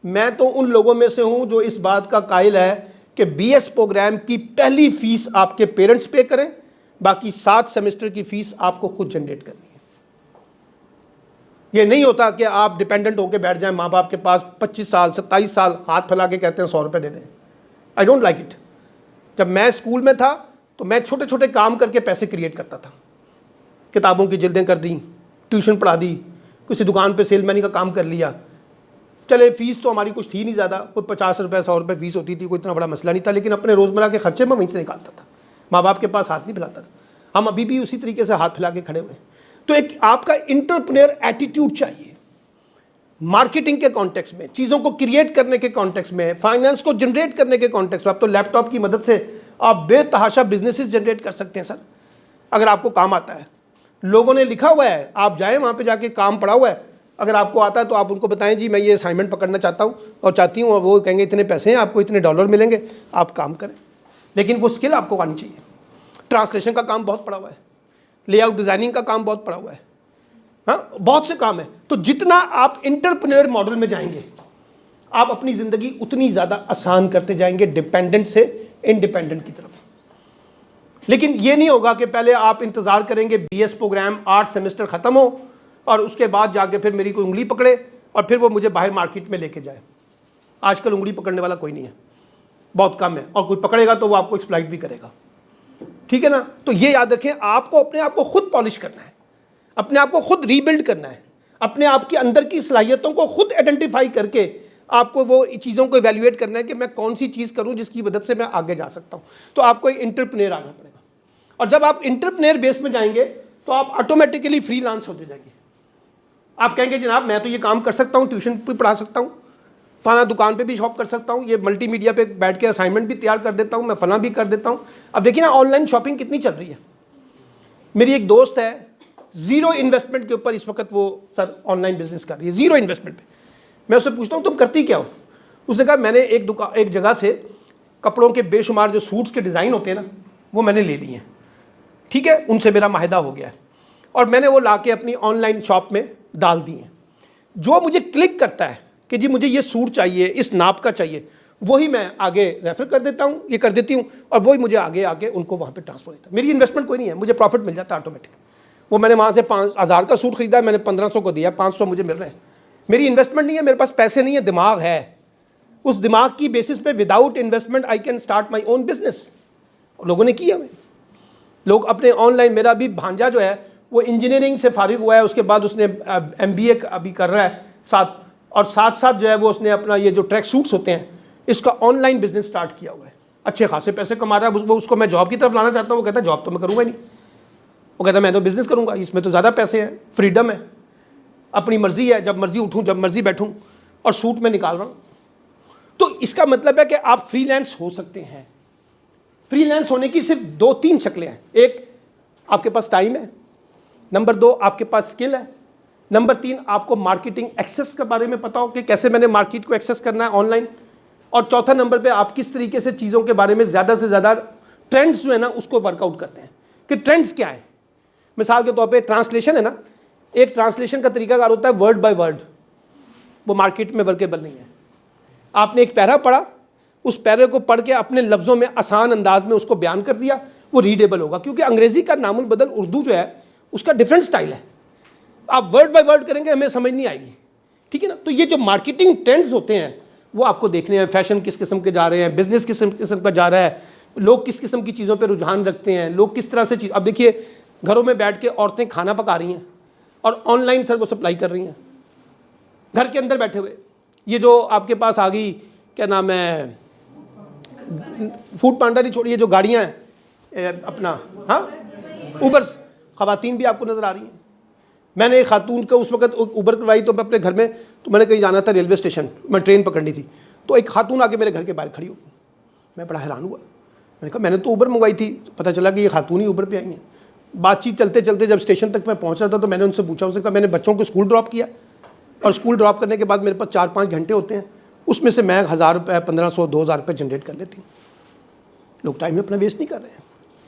मैं तो उन लोगों में से हूं जो इस बात का कायल है कि बीएस प्रोग्राम की पहली फीस आपके पेरेंट्स पे करें, बाकी 7 सेमेस्टर की फीस आपको खुद जनरेट करनी है। ये नहीं होता कि आप डिपेंडेंट होकर बैठ जाएं माँ बाप के पास 25 साल 27 साल हाथ फैला के कहते हैं 100 रुपये दे दें। I don't like it. जब मैं स्कूल में था तो मैं छोटे छोटे काम करके पैसे क्रिएट करता था, किताबों की जिल्दें कर दी, ट्यूशन पढ़ा दी, किसी दुकान पे सेलमैनी का काम कर लिया। चले फीस तो हमारी कुछ थी नहीं ज़्यादा, कोई 50 रुपये 100 रुपये फीस होती थी, कोई इतना बड़ा मसला नहीं था, लेकिन अपने रोज़मर्रा के खर्चे में वहीं से निकालता था, माँ बाप के पास हाथ नहीं फैलाता था। हम अभी भी उसी तरीके से हाथ फैला के खड़े हुए। तो एक आपका एंटरप्रेन्योर एटीट्यूड चाहिए मार्केटिंग के कॉन्टेक्स्ट में, चीज़ों को क्रिएट करने के कॉन्टेक्स्ट में, फाइनेंस को जनरेट करने के कॉन्टेक्स्ट में। अब तो लैपटॉप की मदद से आप बेतहाशा बिजनेसेस जनरेट कर सकते हैं सर, अगर आपको काम आता है। लोगों ने लिखा हुआ है, आप जाएं वहाँ पे जाके काम पड़ा हुआ है, अगर आपको आता है तो आप उनको बताएं जी मैं ये असाइनमेंट पकड़ना चाहता हूँ और चाहती हूँ, और वो कहेंगे इतने पैसे हैं, आपको इतने डॉलर मिलेंगे, आप काम करें। लेकिन वो स्किल आपको आनी चाहिए। ट्रांसलेशन का काम बहुत पड़ा हुआ है, लेआउट डिज़ाइनिंग का काम बहुत पड़ा हुआ है, हाँ बहुत से काम है। तो जितना आप एंटरप्रेन्योर मॉडल में जाएंगे, आप अपनी ज़िंदगी उतनी ज़्यादा आसान करते जाएंगे, डिपेंडेंट से इंडिपेंडेंट की तरफ। लेकिन ये नहीं होगा कि पहले आप इंतज़ार करेंगे बीएस प्रोग्राम 8 सेमेस्टर ख़त्म हो और उसके बाद जाके फिर मेरी कोई उंगली पकड़े और फिर वो मुझे बाहर मार्केट में लेके जाए। आजकल उंगली पकड़ने वाला कोई नहीं है, बहुत कम है, और कोई पकड़ेगा तो वो आपको एक्सप्लॉइट भी करेगा, ठीक है ना। तो ये याद रखें, आपको अपने आप को खुद पॉलिश करना है, अपने आप को खुद रीबिल्ड करना है, अपने आप के अंदर की सलाहियतों को खुद आइडेंटिफाई करके आपको वो चीज़ों को इवैल्यूएट करना है कि मैं कौन सी चीज़ करूं जिसकी मदद से मैं आगे जा सकता हूं। तो आपको एक एंटरप्रेन्योर आना पड़ेगा, और जब आप एंटरप्रेन्योर बेस में जाएंगे तो आप ऑटोमेटिकली फ्रीलांस होते जाएंगे। आप कहेंगे जनाब मैं तो ये काम कर सकता हूँ, ट्यूशन भी पढ़ा सकता हूँ, फलाना दुकान पे भी शॉप कर सकता हूँ, ये मल्टीमीडिया पे बैठ के असाइनमेंट भी तैयार कर देता हूँ, मैं फलाना भी कर देता हूँ। अब देखिए ना ऑनलाइन शॉपिंग कितनी चल रही है। मेरी एक दोस्त है, ज़ीरो इन्वेस्टमेंट के ऊपर इस वक्त वो सर ऑनलाइन बिजनेस कर रही है, ज़ीरो इन्वेस्टमेंट पे। मैं उससे पूछता हूँ तुम करती क्या हो? उसने कहा मैंने एक जगह से कपड़ों के बेशुमार जो सूट्स के डिज़ाइन होते हैं ना, वो मैंने ले लिए हैं, ठीक है, उनसे मेरा माहिदा हो गया है, और मैंने वो ला के अपनी ऑनलाइन शॉप में डाल दिए हैं। जो मुझे क्लिक करता है कि जी मुझे ये सूट चाहिए, इस नाप का चाहिए, वही मैं आगे रेफ़र कर देता हूँ, ये कर देती हूँ, और वही मुझे आगे आके उनको वहाँ पे ट्रांसफ़र होता है। मेरी इन्वेस्टमेंट कोई नहीं है, मुझे प्रॉफिट मिल जाता है ऑटोमेटिक। वो मैंने वहाँ से 5,000 का सूट खरीदा है, मैंने 1500 को दिया, 500 मुझे मिल रहे हैं। मेरी इन्वेस्टमेंट नहीं है, मेरे पास पैसे नहीं है, दिमाग है। उस दिमाग की बेसिस पे without investment I can start my own business. लोगों ने किया। लोग अपने ऑनलाइन, मेरा भी भांजा जो है वो इंजीनियरिंग से फारिग हुआ है, उसके बाद उसने MBA अभी कर रहा है साथ, और साथ साथ जो है वो उसने अपना ये जो ट्रैक सूट्स होते हैं इसका ऑनलाइन बिजनेस स्टार्ट किया हुआ है, अच्छे खासे पैसे कमा रहा है। वो उसको मैं जॉब की तरफ लाना चाहता हूँ, वो कहता है जॉब तो मैं करूँगा ही नहीं, वो कहता है मैं तो बिजनेस करूँगा, इसमें तो ज़्यादा पैसे हैं, फ्रीडम है, अपनी मर्जी है, जब मर्जी उठूँ जब मर्जी बैठूँ, और सूट में निकाल रहा हूँ। तो इसका मतलब है कि आप फ्रीलांस हो सकते हैं। फ्रीलांस होने की सिर्फ 2-3 शक्लें हैं। एक, आपके पास टाइम है, नंबर 2 आपके पास स्किल है, नंबर 3 आपको मार्केटिंग एक्सेस के बारे में पता हो कि कैसे मैंने मार्केट को एक्सेस करना है ऑनलाइन, और चौथा नंबर पे आप किस तरीके से चीज़ों के बारे में ज़्यादा से ज़्यादा ट्रेंड्स जो है ना उसको वर्कआउट करते हैं कि ट्रेंड्स क्या है। मिसाल के तौर पे ट्रांसलेशन है ना, एक ट्रांसलेशन का तरीकाकार होता है वर्ड बाय वर्ड, वो मार्केट में वर्केबल नहीं है। आपने एक पैरा पढ़ा, उस पैरे को पढ़ के अपने लफ्ज़ों में आसान अंदाज में उसको बयान कर दिया, वो रीडेबल होगा, क्योंकि अंग्रेज़ी का नामुल बदल उर्दू जो है उसका डिफरेंट स्टाइल है। आप वर्ड बाय वर्ड करेंगे हमें समझ नहीं आएगी, ठीक है ना। तो ये जो मार्केटिंग ट्रेंड्स होते हैं वो आपको देखने हैं, फैशन किस किस्म के जा रहे हैं, बिजनेस किस किस्म का जा रहा है, लोग किस किस्म की चीज़ों पे रुझान रखते हैं, लोग किस तरह से चीज़। अब देखिए घरों में बैठ के औरतें खाना पका रही हैं और ऑनलाइन सर वो सप्लाई कर रही हैं घर के अंदर बैठे हुए। ये जो आपके पास आ गई क्या नाम है, फूड पांडा नहीं छोड़िए, जो गाड़ियाँ हैं अपना, हाँ उबर्स, ख़वातीन भी आपको नज़र आ रही हैं। मैंने एक खातून का उस वक्त उबर करवाई, तो मैं अपने घर में, तो मैंने कहीं जाना था रेलवे स्टेशन, मैं ट्रेन पकड़नी थी, तो एक खातून आके मेरे घर के बाहर खड़ी हो गई। मैं बड़ा हैरान हुआ, मैंने कहा मैंने तो उबर मंगवाई थी, तो पता चला कि ये खातून ही उबर पे आई हैं। बातचीत चलते चलते जब स्टेशन तक मैं पहुंच रहा था तो मैंने उनसे पूछा, उसने कहा मैंने बच्चों को स्कूल ड्रॉप किया, और स्कूल ड्रॉप करने के बाद मेरे पास 4-5 घंटे होते हैं, उसमें से मैं 1000 रुपये, 1500, 2000 रुपये जनरेट कर लेती हूँ। लोग टाइम अपना वेस्ट नहीं कर रहे हैं,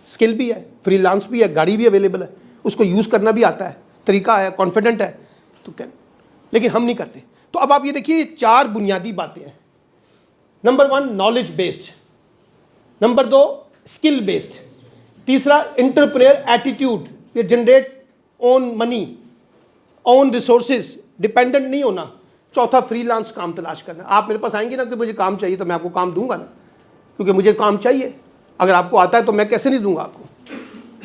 स्किल भी है, फ्रीलांस भी है, गाड़ी भी अवेलेबल है, उसको यूज़ करना भी आता है, तरीका है, कॉन्फिडेंट है, तो क्या, लेकिन हम नहीं करते। तो अब आप ये देखिए 4 बुनियादी बातें हैं। Number 1 knowledge based, number 2 skill based, तीसरा एंटरप्रेन्योर एटीट्यूड, ये generate own money, own resources, dependent नहीं होना, चौथा फ्रीलांस काम तलाश करना। आप मेरे पास आएंगे ना कि मुझे काम चाहिए, तो मैं आपको काम दूंगा ना, क्योंकि मुझे काम चाहिए। अगर आपको आता है तो मैं कैसे नहीं दूंगा आपको,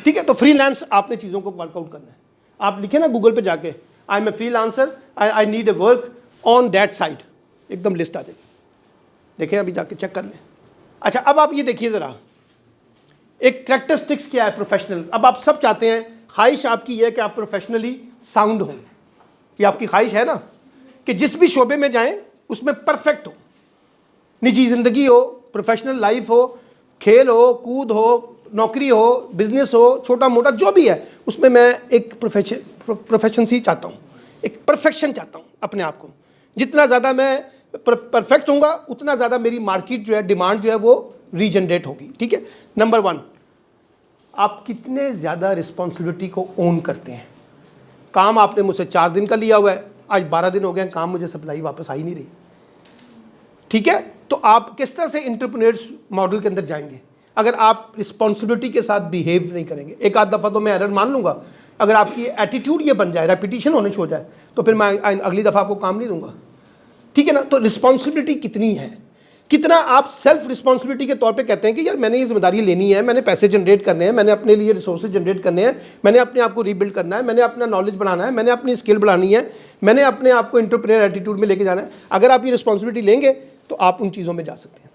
ठीक है। तो फ्रीलांस आपने चीज़ों को वर्कआउट करना है। आप लिखे ना गूगल पे जाके, I am a freelancer, I need a work on that site, एकदम लिस्ट आ जाएगी, देखें अभी जाके चेक कर लें। अच्छा, अब आप ये देखिए ज़रा, एक कैरेक्टरिस्टिक्स क्या है प्रोफेशनल। अब आप सब चाहते हैं, ख्वाहिश आपकी है कि आप प्रोफेशनली साउंड हों, ये आपकी ख्वाहिश है ना, कि जिस भी शोबे में जाएं उसमें परफेक्ट हो, निजी ज़िंदगी हो, प्रोफेशनल लाइफ हो, खेल हो, कूद हो, नौकरी हो, बिजनेस हो, छोटा मोटा जो भी है, उसमें मैं एक प्रोफेशनसी चाहता हूँ, एक परफेक्शन चाहता हूँ अपने आप को। जितना ज़्यादा मैं परफेक्ट होऊंगा उतना ज़्यादा मेरी मार्केट जो है, डिमांड जो है वो रीजनरेट होगी, ठीक है। नंबर 1, आप कितने ज़्यादा रिस्पॉन्सिबिलिटी को ओन करते हैं। काम आपने मुझसे 4 दिन का लिया हुआ है, आज 12 दिन हो गए, काम मुझे सप्लाई वापस आ ही नहीं रही, ठीक है। तो आप किस तरह से एंटरप्रेन्योर्स मॉडल के अंदर जाएंगे अगर आप रिस्पॉन्सिबिलिटी के साथ बिहेव नहीं करेंगे। एक आध दफ़ा तो मैं एरर मान लूँगा, अगर आपकी एटीट्यूड ये बन जाए, रेपिटेशन होने छोड़ जाए, तो फिर मैं अगली दफ़ा आपको काम नहीं दूंगा, ठीक है ना। तो रिस्पॉन्सिबिलिटी कितनी है, कितना आप सेल्फ रिस्पॉन्सिबिलिटी के तौर पे कहते हैं कि यार मैंने ये जिम्मेदारी लेनी है, मैंने पैसे जनरेट करने हैं, मैंने अपने लिए रिसोर्सेज जनरेट करने हैं, मैंने अपने आप को रीबिल्ड करना है, मैंने अपना नॉलेज बढ़ाना है, मैंने अपनी स्किल बढ़ानी है, मैंने अपने आप को एंटरप्रेन्योर एटीट्यूड में लेके जाना है। अगर आप ये रिस्पॉन्सिबिलिटी लेंगे तो आप उन चीज़ों में जा सकते हैं,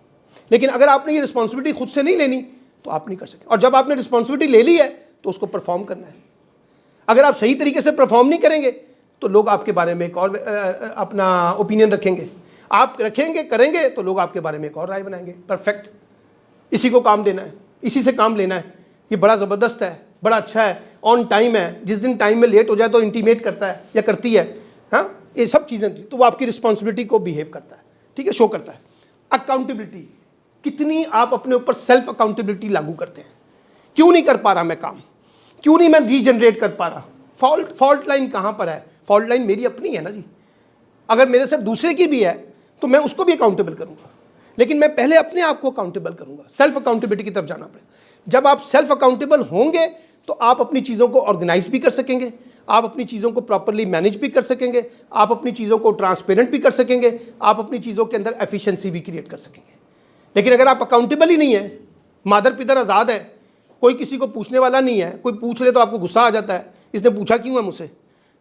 लेकिन अगर आपने ये रिस्पॉन्सिबिलिटी खुद से नहीं लेनी तो आप नहीं कर सकते। और जब आपने रिस्पॉन्सिबिलिटी ले ली है तो उसको परफॉर्म करना है। अगर आप सही तरीके से परफॉर्म नहीं करेंगे तो लोग आपके बारे में एक और अपना ओपिनियन रखेंगे, आप रखेंगे करेंगे तो लोग आपके बारे में एक और राय बनाएंगे। परफेक्ट, इसी को काम देना है, इसी से काम लेना है, ये बड़ा ज़बरदस्त है, बड़ा अच्छा है, ऑन टाइम है, जिस दिन टाइम में लेट हो जाए तो इंटीमेट करता है या करती है, हाँ, ये सब चीज़ें, तो वो आपकी रिस्पॉन्सिबिलिटी को बिहेव करता है, ठीक है, शो करता है। अकाउंटेबिलिटी, कितनी आप अपने ऊपर सेल्फ अकाउंटेबिलिटी लागू करते हैं। क्यों नहीं कर पा रहा मैं काम, क्यों नहीं मैं रीजनरेट कर पा रहा, फॉल्ट लाइन कहाँ पर है। फॉल्ट लाइन मेरी अपनी है ना जी, अगर मेरे से दूसरे की भी है तो मैं उसको भी अकाउंटेबल करूँगा, लेकिन मैं पहले अपने आप को अकाउंटेबल करूँगा। सेल्फ अकाउंटेबिलिटी की तरफ जाना पड़ेगा। जब आप सेल्फ अकाउंटेबल होंगे तो आप अपनी चीज़ों को ऑर्गेनाइज भी कर सकेंगे, आप अपनी चीज़ों को प्रॉपरली मैनेज भी कर सकेंगे, आप अपनी चीज़ों को ट्रांसपेरेंट भी कर सकेंगे, आप अपनी चीज़ों के अंदर एफिशिएंसी भी क्रिएट कर सकेंगे। लेकिन अगर आप अकाउंटेबल ही नहीं है, मादर पितर आज़ाद है, कोई किसी को पूछने वाला नहीं है, कोई पूछ ले तो आपको गुस्सा आ जाता है, इसने पूछा क्यों है मुझसे,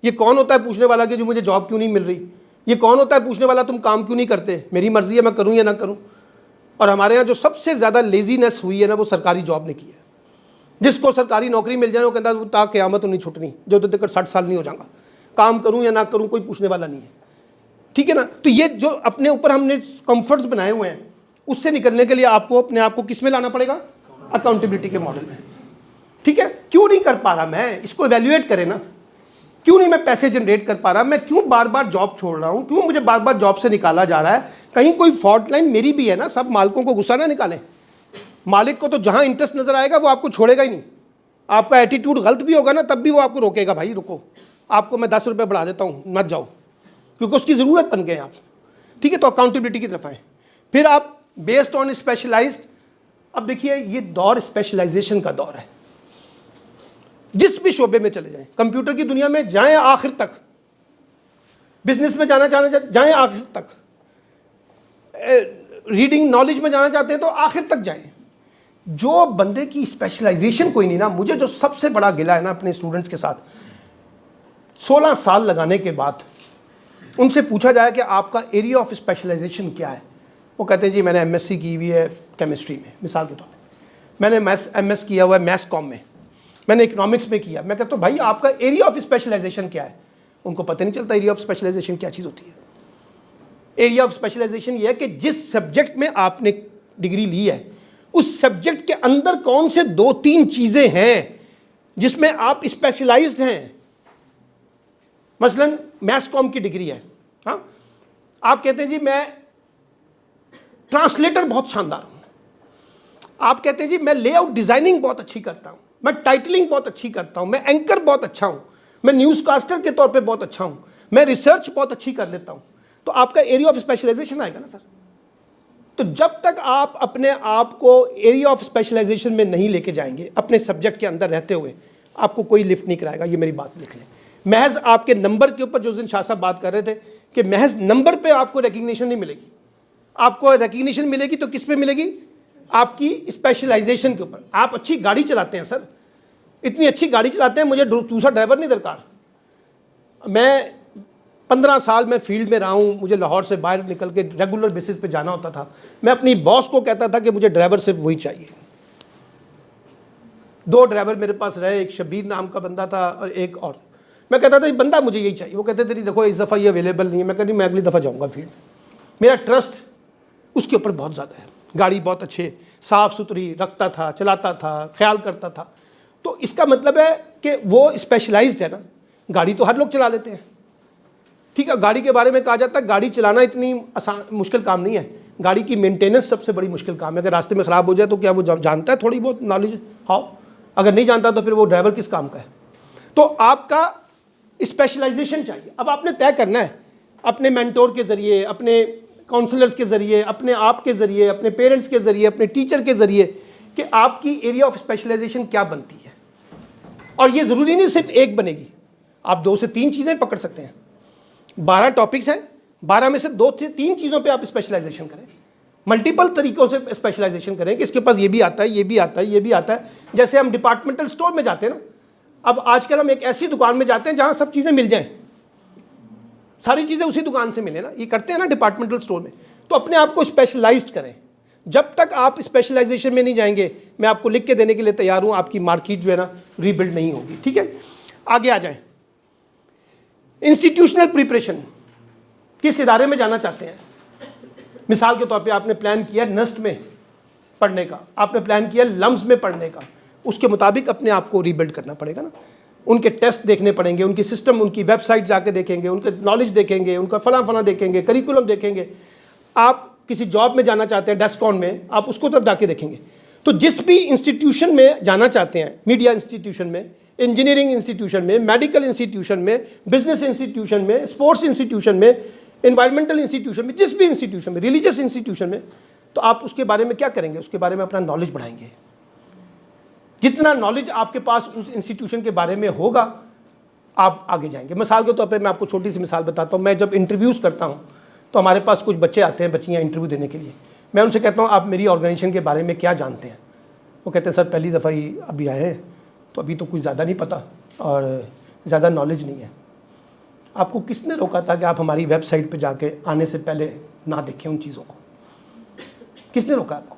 ये कौन होता है पूछने वाला कि जो मुझे जॉब क्यों नहीं मिल रही, ये कौन होता है पूछने वाला तुम काम क्यों नहीं करते, मेरी मर्जी है मैं करूँ या ना करूँ। और हमारे यहाँ जो सबसे ज़्यादा लेजीनेस हुई है ना, वो सरकारी जॉब ने की है। जिसको सरकारी नौकरी मिल जाए वो कहता है ता क़यामत नहीं छुटनी, जो तो तक 60 साल नहीं हो जाएगा, काम करूँ या ना करूँ कोई पूछने वाला नहीं है, ठीक है ना। तो ये जो अपने ऊपर हमने कंफर्ट्स बनाए हुए हैं, उससे निकलने के लिए आपको अपने आप को किस में लाना पड़ेगा, अकाउंटेबिलिटी के मॉडल में, ठीक है। क्यों नहीं कर पा रहा मैं, इसको एवेल्युएट करें ना, क्यों नहीं मैं पैसे जनरेट कर पा रहा, मैं क्यों बार बार जॉब छोड़ रहा हूँ, क्यों मुझे बार बार जॉब से निकाला जा रहा है, कहीं कोई फॉल्ट लाइन मेरी भी है ना। सब मालिकों को गुस्सा ना निकालें, मालिक को तो जहाँ इंटरेस्ट नजर आएगा वो आपको छोड़ेगा ही नहीं। आपका एटीट्यूड गलत भी होगा ना तब भी वो आपको रोकेगा, भाई रुको, आपको मैं 10 रुपये बढ़ा देता हूँ, मत जाओ, क्योंकि उसकी ज़रूरत बन गए आप, ठीक है। तो अकाउंटेबिलिटी की तरफ आए। फिर आप बेस्ड ऑन स्पेशलाइज्ड, अब देखिए ये दौर स्पेशलाइजेशन का दौर है। जिस भी शोबे में चले जाएं, कंप्यूटर की दुनिया में जाएं आखिर तक, बिजनेस में जाना जाएं आखिर तक, रीडिंग नॉलेज में जाना चाहते हैं तो आखिर तक जाएं। जो बंदे की स्पेशलाइजेशन कोई नहीं ना, मुझे जो सबसे बड़ा गिला है ना अपने स्टूडेंट्स के साथ, 16 साल लगाने के बाद उनसे पूछा जाए कि आपका एरिया ऑफ स्पेशलाइजेशन क्या है, वो कहते हैं जी मैंने एमएससी की हुई है केमिस्ट्री में, मिसाल के तौर पे मैंने एमएस किया हुआ है मैथ्स कॉम में, मैंने इकोनॉमिक्स में किया। मैं कहता हूँ भाई आपका एरिया ऑफ स्पेशलाइजेशन क्या है, उनको पता नहीं चलता एरिया ऑफ स्पेशलाइजेशन क्या चीज़ होती है। एरिया ऑफ स्पेशलाइजेशन ये है कि जिस सब्जेक्ट में आपने डिग्री ली है उस सब्जेक्ट के अंदर कौन से 2-3 चीज़ें हैं जिसमें आप स्पेशलाइज्ड हैं। मसलन मैथ्स कॉम की डिग्री है, हाँ, आप कहते हैं जी मैं ट्रांसलेटर बहुत शानदार हूँ, आप कहते हैं जी मैं लेआउट डिज़ाइनिंग बहुत अच्छी करता हूँ, मैं टाइटलिंग बहुत अच्छी करता हूँ, मैं एंकर बहुत अच्छा हूँ, मैं न्यूज़कास्टर के तौर पे बहुत अच्छा हूँ, मैं रिसर्च बहुत अच्छी कर लेता हूँ, तो आपका एरिया ऑफ स्पेशलाइजेशन आएगा ना सर। तो जब तक आप अपने आप को एरिया ऑफ स्पेशलाइजेशन में नहीं लेके जाएंगे, अपने सब्जेक्ट के अंदर रहते हुए, आपको कोई लिफ्ट नहीं कराएगा। ये मेरी बात लिख लें। महज आपके नंबर के ऊपर, जो दिन शाह साहब बात कर रहे थे कि महज नंबर पे आपको रिकग्निशन नहीं मिलेगी, आपको रिकग्निशन मिलेगी तो किस पे मिलेगी, आपकी स्पेशलाइजेशन के ऊपर। आप अच्छी गाड़ी चलाते हैं सर, इतनी अच्छी गाड़ी चलाते हैं, मुझे दूसरा ड्राइवर नहीं दरकार। मैं 15 साल में फील्ड में रहा हूँ, मुझे लाहौर से बाहर निकल के रेगुलर बेसिस पे जाना होता था। मैं अपनी बॉस को कहता था कि मुझे ड्राइवर सिर्फ वही चाहिए। 2 ड्राइवर मेरे पास रहे, एक शबीर नाम का बंदा था और एक और। मैं कहता था ये बंदा मुझे यही चाहिए, वो कहते थे नहीं देखो इस दफ़ा ये अवेलेबल नहीं है। मैं कहती मैं अगली दफ़ा जाऊँगा फील्ड। मेरा ट्रस्ट उसके ऊपर बहुत ज़्यादा है। गाड़ी बहुत अच्छे साफ़ सुथरी रखता था, चलाता था, ख्याल करता था। तो इसका मतलब है कि वो स्पेशलाइज्ड है ना। गाड़ी तो हर लोग चला लेते हैं, ठीक है। गाड़ी के बारे में कहा जाता है गाड़ी चलाना इतनी आसान मुश्किल काम नहीं है, गाड़ी की मेंटेनेंस सबसे बड़ी मुश्किल काम है। अगर रास्ते में ख़राब हो जाए तो क्या वो जानता है थोड़ी बहुत नॉलेज, हाँ, अगर नहीं जानता तो फिर वो ड्राइवर किस काम का है। तो आपका स्पेशलाइजेशन चाहिए। अब आपने तय करना है अपने मेंटोर के ज़रिए, अपने काउंसलर्स के ज़रिए, अपने आप के ज़रिए, अपने पेरेंट्स के ज़रिए, अपने टीचर के ज़रिए कि आपकी एरिया ऑफ स्पेशलाइजेशन क्या बनती है। और ये ज़रूरी नहीं सिर्फ एक बनेगी, आप 2 से 3 चीज़ें पकड़ सकते हैं। 12 टॉपिक्स हैं, 12 में से 2 से 3 चीज़ों पे आप स्पेशलाइजेशन करें। मल्टीपल तरीक़ों से स्पेशलाइजेशन करें कि इसके पास ये भी आता है, ये भी आता है, ये भी आता है। जैसे हम डिपार्टमेंटल स्टोर में जाते हैं ना, अब आजकल हम एक ऐसी दुकान में जाते हैं जहाँ सब चीज़ें मिल जाएँ, सारी चीज़ें उसी दुकान से मिले ना, ये करते हैं ना डिपार्टमेंटल स्टोर में। तो अपने आप को स्पेशलाइज्ड करें। जब तक आप स्पेशलाइजेशन में नहीं जाएंगे, मैं आपको लिख के देने के लिए तैयार हूँ, आपकी मार्केट जो है ना रीबिल्ड नहीं होगी, ठीक है। आगे आ जाएं। इंस्टीट्यूशनल प्रिपरेशन, किस इदारे में जाना चाहते हैं। मिसाल के तौर पे आपने प्लान किया नस्ट में पढ़ने का, आपने प्लान किया लम्स में पढ़ने का, उसके मुताबिक अपने आप को रीबिल्ड करना पड़ेगा ना। उनके टेस्ट देखने पड़ेंगे, उनकी सिस्टम, उनकी वेबसाइट जाके देखेंगे, उनके नॉलेज देखेंगे, उनका फला देखेंगे, करिकुलम देखेंगे। आप किसी जॉब में जाना चाहते हैं डेस्कॉन में, आप उसको तब जाके देखेंगे। तो जिस भी इंस्टीट्यूशन में जाना चाहते हैं, मीडिया इंस्टीट्यूशन में, इंजीनियरिंग इंस्टीट्यूशन में, मेडिकल इंस्टीट्यूशन में, बिजनेस इंस्टीट्यूशन में, स्पोर्ट्स इंस्टीट्यूशन में, एनवायरमेंटल इंस्टीट्यूशन में, जिस भी इंस्टीट्यूशन में, रिलीजियस इंस्टीट्यूशन में, तो आप उसके बारे में क्या करेंगे, उसके बारे में अपना नॉलेज बढ़ाएंगे। जितना नॉलेज आपके पास उस इंस्टीट्यूशन के बारे में होगा, आप आगे जाएंगे। मिसाल के तौर पे मैं आपको छोटी सी मिसाल बताता हूँ। मैं जब इंटरव्यूज़ करता हूँ तो हमारे पास कुछ बच्चे आते हैं, बच्चियाँ इंटरव्यू देने के लिए। मैं उनसे कहता हूँ आप मेरी ऑर्गेनाइजेशन के बारे में क्या जानते हैं। वो कहते हैं सर पहली दफ़ा ही अभी आए हैं तो अभी तो कुछ ज़्यादा नहीं पता और ज़्यादा नॉलेज नहीं है। आपको किसने रोका था कि आप हमारी वेबसाइट पे जाके आने से पहले ना देखें उन चीज़ों को? किसने रोका आपको?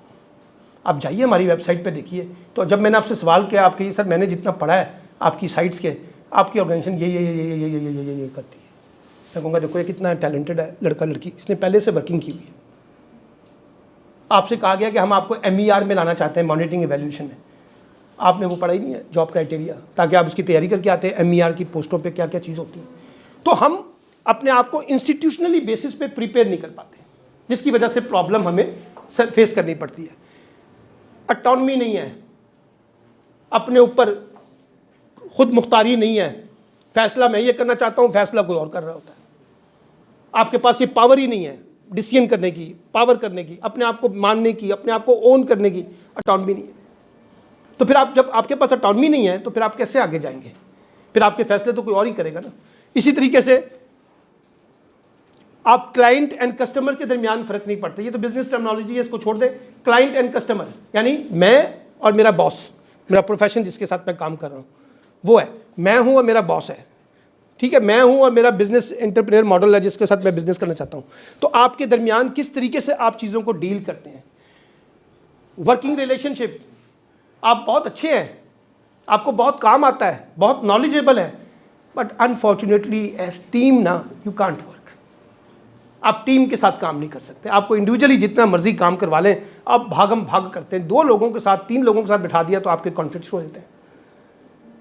आप जाइए हमारी वेबसाइट पे देखिए। तो जब मैंने आपसे सवाल किया, आप कहिए सर मैंने जितना पढ़ा है आपकी साइट्स के, आपकी ऑर्गेनाइजेशन ये करती है। मैं कहूँगा देखो ये कितना टैलेंटेड है लड़का लड़की, इसने पहले से वर्किंग की हुई है। आपसे कहा गया कि हम आपको MER में लाना चाहते हैं, मॉनिटरिंग एवेल्यूशन में। आपने वो पढ़ा ही नहीं है, जॉब क्राइटेरिया, ताकि आप उसकी तैयारी करके आते हैं MER की पोस्टों पे क्या क्या चीज़ होती है। तो हम अपने आप को इंस्टीट्यूशनली बेसिस पे प्रिपेयर नहीं कर पाते, जिसकी वजह से प्रॉब्लम हमें फेस करनी पड़ती है। ऑटोनॉमी नहीं है, अपने ऊपर खुद मुख्तारी नहीं है, फैसला मैं ये करना चाहता हूँ, फैसला कोई और कर रहा होता है। आपके पास ये पावर ही नहीं है डिसीजन करने की, पावर करने की, अपने आप को मानने की, अपने आप को ओन करने की ऑटोनॉमी नहीं है। तो फिर आप जब आपके पास ऑटोनॉमी नहीं है तो फिर आप कैसे आगे जाएंगे? फिर आपके फैसले तो कोई और ही करेगा ना। इसी तरीके से आप क्लाइंट एंड कस्टमर के दरमियान फर्क नहीं पड़ता। ये तो बिजनेस टर्मिनोलॉजी है, इसको छोड़ दें। क्लाइंट एंड कस्टमर यानी मैं और मेरा बॉस, मेरा प्रोफेशन जिसके साथ मैं काम कर रहा हूँ वो है, मैं हूँ और मेरा बॉस है, ठीक है। मैं हूँ और मेरा बिजनेस एंटरप्रेन्योर मॉडल है जिसके साथ मैं बिजनेस करना चाहता हूँ। तो आपके दरमियान किस तरीके से आप चीज़ों को डील करते हैं। वर्किंग रिलेशनशिप, आप बहुत अच्छे हैं, आपको बहुत काम आता है, बहुत नॉलेजेबल है, बट अनफॉर्चुनेटली एज टीम ना यू कांट वर्क। आप टीम के साथ काम नहीं कर सकते। आपको इंडिविजुअली जितना मर्जी काम करवा लें, आप भागम भाग करते हैं। 2 लोगों के साथ, 3 लोगों के साथ बिठा दिया तो आपके कॉन्फ्लिक्ट हो जाते हैं।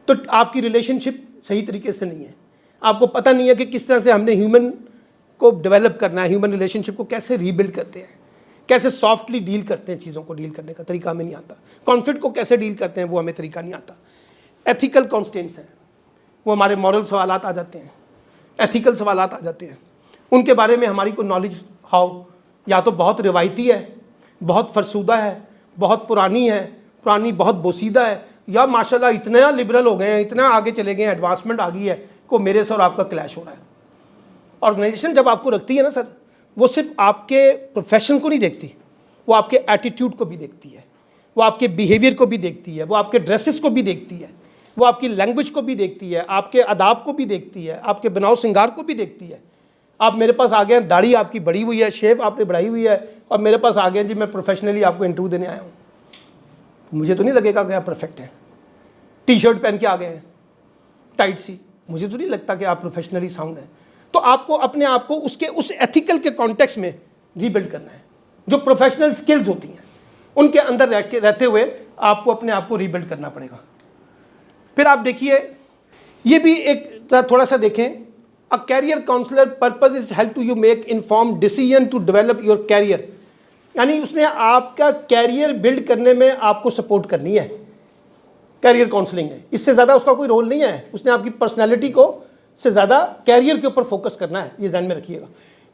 तो आपकी रिलेशनशिप सही तरीके से नहीं है। आपको पता नहीं है कि किस तरह से हमने ह्यूमन को डेवलप करना है, ह्यूमन रिलेशनशिप को कैसे रीबिल्ड करते हैं, कैसे सॉफ्टली डील करते हैं, चीज़ों को डील करने का तरीका हमें नहीं आता। कॉन्फ्लिक्ट को कैसे डील करते हैं वो हमें तरीका नहीं आता। एथिकल कॉन्स्टेंट्स हैं, वो हमारे मॉरल सवालात आ जाते हैं, एथिकल सवालात आ जाते हैं। उनके बारे में हमारी कोई नॉलेज हाउ या तो बहुत रिवायती है, बहुत फरसूदा है, बहुत पुरानी है, पुरानी बहुत बोसीदा है, या माशाल्लाह इतना लिबरल हो गए हैं, इतना आगे चले गए हैं, एडवांसमेंट आ गई है को मेरे से और आपका क्लैश हो रहा है। ऑर्गेनाइजेशन जब आपको रखती है ना सर, वो सिर्फ आपके प्रोफेशन को नहीं देखती, वो आपके एटीट्यूड को भी देखती है, वो आपके बिहेवियर को भी देखती है, वो आपके ड्रेसेस को भी देखती है, वो आपकी लैंग्वेज को भी देखती है, आपके आदाब को भी देखती है, आपके बनाव सिंगार को भी देखती है। आप मेरे पास आ गए हैं, दाढ़ी आपकी बढ़ी हुई है, शेप आपने बढ़ाई हुई है, और मेरे पास आ गए जी मैं प्रोफेशनली आपको इंटरव्यू देने आया हूँ, मुझे तो नहीं लगेगा कि आप परफेक्ट हैं। टी-शर्ट पहन के आ गए हैं टाइट सी, मुझे तो नहीं लगता कि आप प्रोफेशनली साउंड हैं। तो आपको अपने आप को उसके उस एथिकल के कॉन्टेक्स्ट में रीबिल्ड करना है। जो प्रोफेशनल स्किल्स होती हैं उनके अंदर रहते हुए आपको अपने आप को रीबिल्ड करना पड़ेगा। फिर आप देखिए, ये भी एक थोड़ा सा देखें, a career counsellor purpose is help to you make inform decision to develop your career. यानी उसने आपका कैरियर बिल्ड करने में आपको सपोर्ट करनी है कैरियर काउंसलिंग है। इससे ज़्यादा उसका कोई रोल नहीं है। उसने आपकी पर्सनैलिटी को से ज़्यादा कैरियर के ऊपर फोकस करना है, ये ध्यान में रखिएगा।